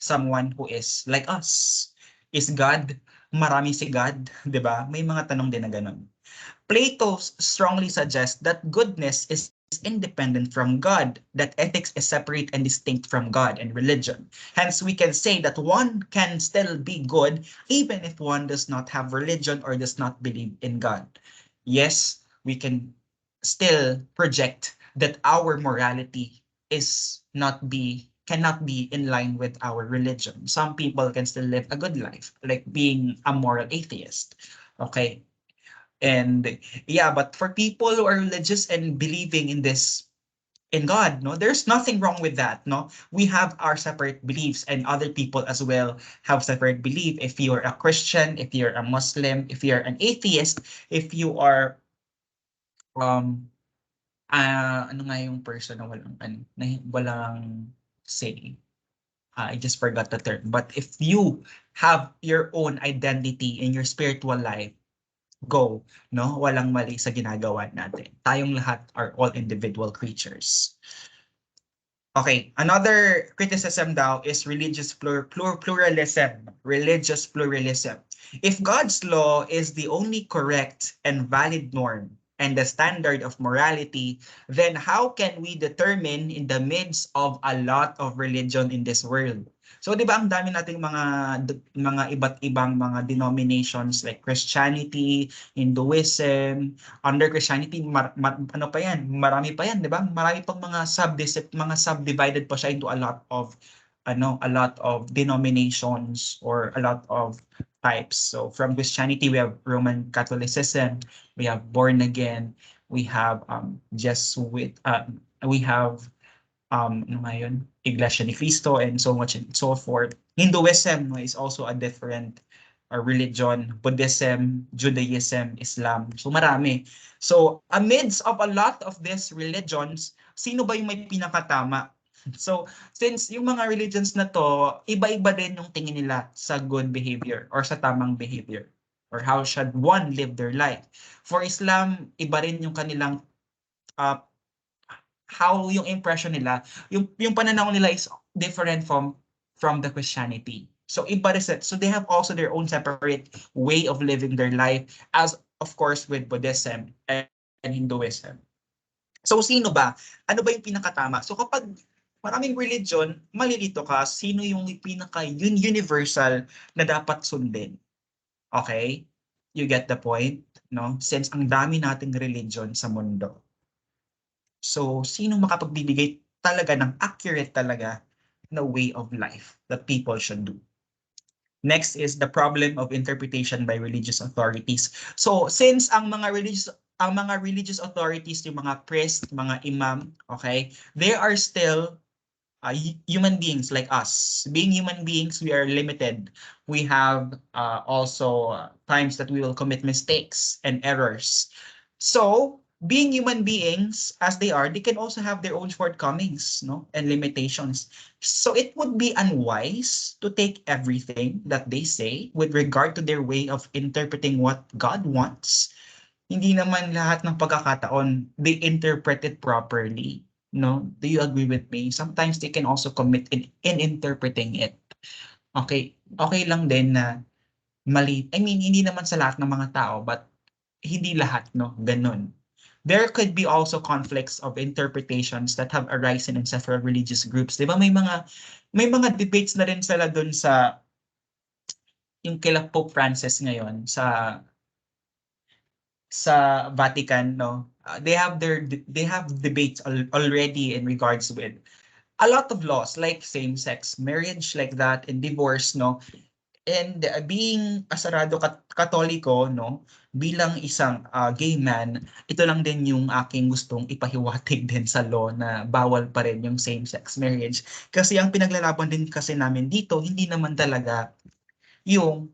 someone who is like us? Is God, marami si God? Diba? May mga tanong din na ganun. Plato strongly suggests that goodness is independent from God, that ethics is separate and distinct from God and religion. Hence, we can say that one can still be good even if one does not have religion or does not believe in God. Yes, we can still project that our morality cannot be in line with our religion. Some people can still live a good life, like being a moral atheist. Okay? And yeah, but for people who are religious and believing in God, there's nothing wrong with that. We have our separate beliefs, and other people as well have separate belief. If you're a Christian, if you're a Muslim, if you're an atheist, if you are ano nga yung person na walang say? I just forgot the term. But if you have your own identity in your spiritual life, go, no? Walang mali sa ginagawa natin. Tayong lahat are all individual creatures. Okay, another criticism daw is religious pluralism. Religious pluralism. If God's law is the only correct and valid norm and the standard of morality, then how can we determine in the midst of a lot of religion in this world? So 'di ba ang dami nating mga iba't ibang mga denominations like Christianity, Hinduism, under Christianity ano pa yan, marami pa yan, 'di ba? Marami pang mga subdivided pa siya into a lot of denominations or a lot of types. So from Christianity we have Roman Catholicism, we have born again, we have Jesuit, we have ano nga yun? Iglesia ni Cristo and so much and so forth. Hinduism is also a different religion, Buddhism, Judaism, Islam. So marami. So amidst of a lot of these religions, sino ba yung may pinakatama? So since yung mga religions na to, iba-iba din yung tingin nila sa good behavior or sa tamang behavior or how should one live their life. For Islam, iba rin yung kanilang how yung impression nila, yung pananaw nila is different from the Christianity. So iba rin. So they have also their own separate way of living their life, as of course with Buddhism and Hinduism. So sino ba? Ano ba yung pinakatama? So kapag maraming religion, malilito ka sino yung universal na dapat sundin. Okay? You get the point? No? Since ang dami nating religion sa mundo. So, sino makapagbibigay talaga ng accurate talaga na way of life that people should do? Next is the problem of interpretation by religious authorities. So, since ang mga religious authorities, yung mga priest, mga imam, okay, they are still human beings like us. Being human beings, we are limited. We have also times that we will commit mistakes and errors. So, being human beings as they are, they can also have their own shortcomings, no, and limitations. So it would be unwise to take everything that they say with regard to their way of interpreting what God wants. Hindi naman lahat ng pagkakataon they interpret it properly, no? Do you agree with me? Sometimes they can also commit in interpreting it. Okay lang din na mali. I mean, hindi naman sa lahat ng mga tao, but hindi lahat, no? Ganun. There could be also conflicts of interpretations that have arisen in several religious groups. 'Di ba may mga debates na rin sila doon sa yung kila Pope Francis ngayon sa Vatican, no? They have debates already in regards with a lot of laws like same-sex marriage like that and divorce, no? And being asarado katoliko, no, bilang isang gay man, ito lang din yung aking gustong ipahiwatig din sa law na bawal pa rin yung same-sex marriage. Kasi ang pinaglalaban din kasi namin dito, hindi naman talaga yung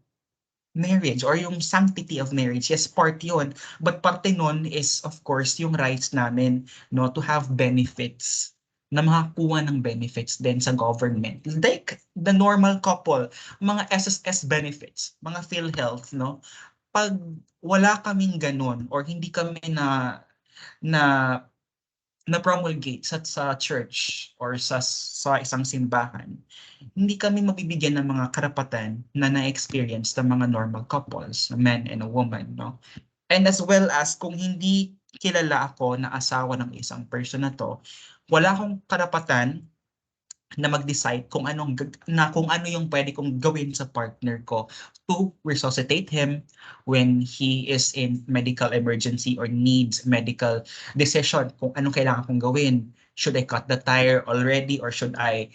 marriage or yung sanctity of marriage. Yes, part yun. But parte nun is, of course, yung rights namin, no, to have benefits na makakuha ng benefits din sa government. Like the normal couple, mga SSS benefits, mga PhilHealth, no? Pag wala kaming ganun or hindi kami na promulgate sa church or sa isang simbahan, hindi kami mabibigyan ng mga karapatan na na-experience ng mga normal couples, a man and a woman, no? And as well as kung hindi kilala ako na asawa ng isang person na to, wala akong karapatan na mag-decide kung ano yung pwede kong gawin sa partner ko to resuscitate him when he is in medical emergency or needs medical decision, kung anong kailangan kong gawin. Should I cut the tire already or should I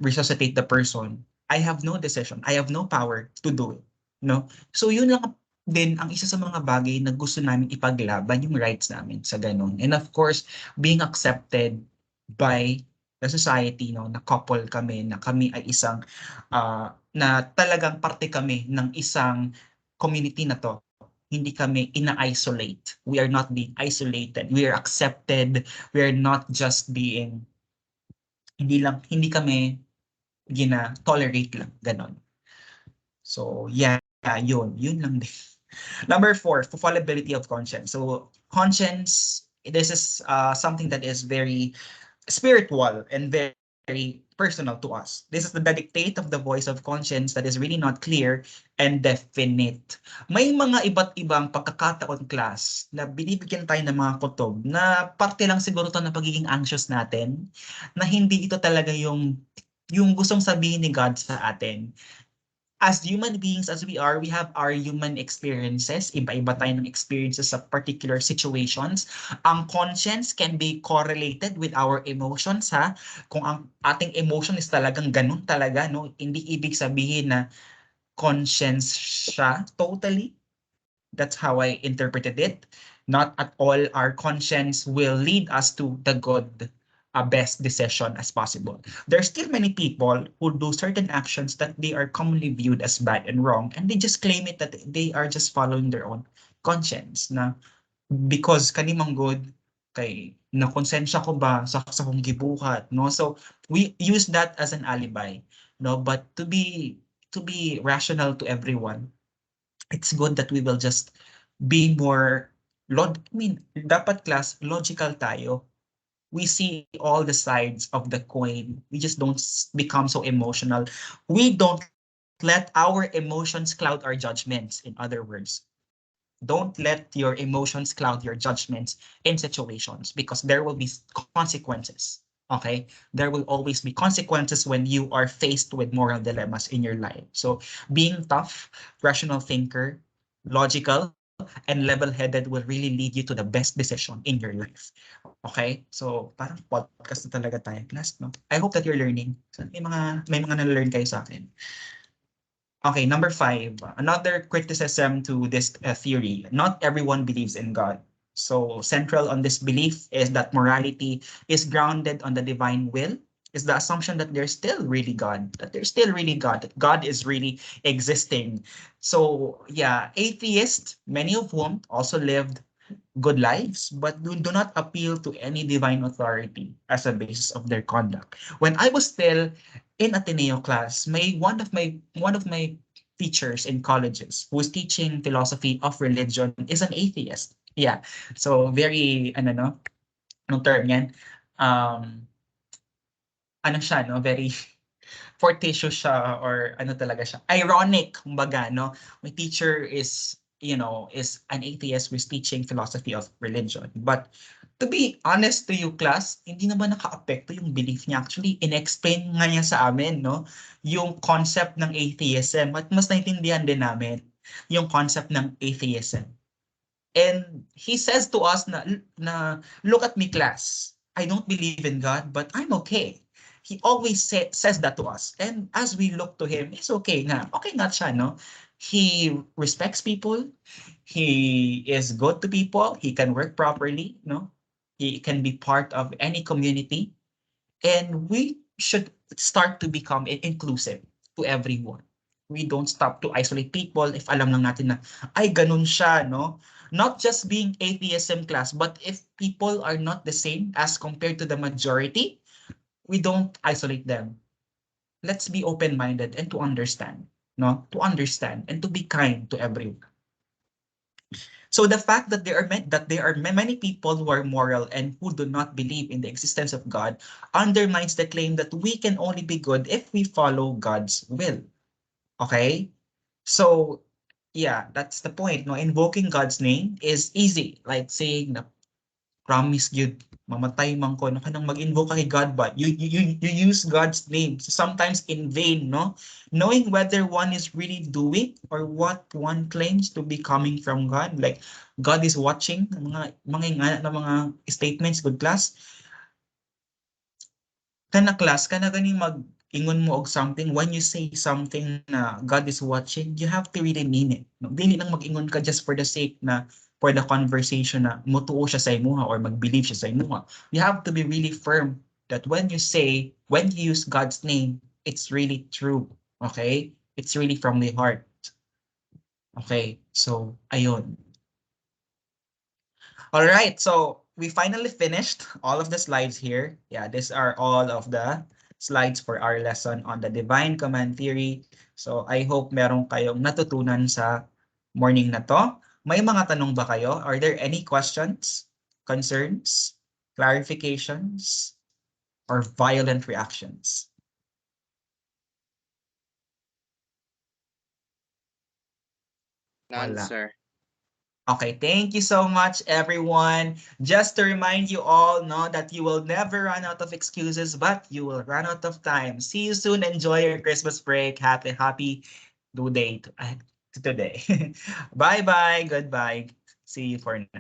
resuscitate the person? I have no decision. I have no power to do it. No? So yun lang din ang isa sa mga bagay na gusto namin ipaglaban, yung rights namin sa ganun. And of course, being accepted by the society, no, na couple kami, na kami ay isang na talagang parte kami ng isang community na to. Hindi kami ina-isolate. We are not being isolated. We are accepted. We are not just being hindi kami gina-tolerate lang, ganon. So, yeah, yun lang din. Number 4, fallibility of conscience. So, conscience, this is something that is very spiritual and very personal to us. This is the dictate of the voice of conscience that is really not clear and definite. May mga iba't ibang pagkakataon, class, na binibigyan tayo ng mga kutob na parte lang siguro to na pagiging anxious natin, na hindi ito talaga yung gustong sabihin ni God sa atin. As human beings as we are, we have our human experiences. Iba-iba tayo ng experiences sa particular situations. Ang conscience can be correlated with our emotions, ha? Kung ang ating emotion is talagang ganun talaga, no? Hindi ibig sabihin na conscience siya totally. That's how I interpreted it. Not at all our conscience will lead us to the good best decision as possible. There are still many people who do certain actions that they are commonly viewed as bad and wrong, and they just claim it that they are just following their own conscience. Na because kanimang good, kay nakonsensya ko ba sa kong gibuhat, no? So we use that as an alibi, no? But to be rational to everyone, it's good that we will just be more dapat class logical tayo. We see all the sides of the coin. We just don't become so emotional. We don't let our emotions cloud our judgments. In other words, don't let your emotions cloud your judgments in situations, because there will be consequences. Okay, there will always be consequences when you are faced with moral dilemmas in your life. So being tough, rational thinker, logical, and level-headed will really lead you to the best decision in your life. Okay? So, parang podcast na talaga tayo, class, no? I hope that you're learning. So, may mga na-learn kayo sa akin. Okay, number 5. Another criticism to this theory. Not everyone believes in God. So, central on this belief is that morality is grounded on the divine will, is the assumption that there's still really God, that God is really existing. So, yeah, atheists, many of whom also lived good lives, but do not appeal to any divine authority as a basis of their conduct. When I was still in Ateneo class, one of my teachers in colleges who was teaching philosophy of religion is an atheist. Yeah. So very anong term yan? Ano siya, no? Very fortuitous siya, or ano talaga siya. Ironic, kumbaga, no? My teacher is an atheist who's teaching philosophy of religion. But to be honest to you, class, hindi naman naka-apekto yung belief niya. Actually, in-explain nga niya sa amin, no? Yung concept ng atheism. At mas naintindihan din namin yung concept ng atheism. And he says to us na look at me, class. I don't believe in God, but I'm okay. He always says that to us. And as we look to him, it's okay nga. Okay nga siya, no? He respects people. He is good to people. He can work properly, no? He can be part of any community. And we should start to become inclusive to everyone. We don't stop to isolate people if alam lang natin na, ay, ganun siya, no? Not just being atheism, class, but if people are not the same as compared to the majority, we don't isolate them. Let's be open-minded and to understand, no? To understand and to be kind to everyone. So the fact that there are many people who are moral and who do not believe in the existence of God undermines the claim that we can only be good if we follow God's will. Okay? So yeah, that's the point. No, invoking God's name is easy, like saying na promise yun, mamatay man ko, na kanang mag-invoke kay God ba? You use God's name, sometimes in vain, no? Knowing whether one is really doing or what one claims to be coming from God, like God is watching, mga statements, good class. Kana class, kana ganing mag-ingon mo og something, when you say something na God is watching, you have to really mean it. No? Dili lang mag-ingon ka just for the sake na for the conversation na mutuo siya sa imuha or mag-believe siya sa imuha. You have to be really firm that when you use God's name, it's really true. Okay? It's really from the heart. Okay? So, ayun. All right, so we finally finished all of the slides here. Yeah, these are all of the slides for our lesson on the divine command theory. So I hope meron kayong natutunan sa morning na to. May mga tanong ba kayo? Are there any questions, concerns, clarifications, or violent reactions? None, Wala. sir. Okay, thank you so much, everyone. Just to remind you all, no, that you will never run out of excuses, but you will run out of time. See you soon. Enjoy your Christmas break. Happy due date today. Bye-bye. Goodbye. See you for now.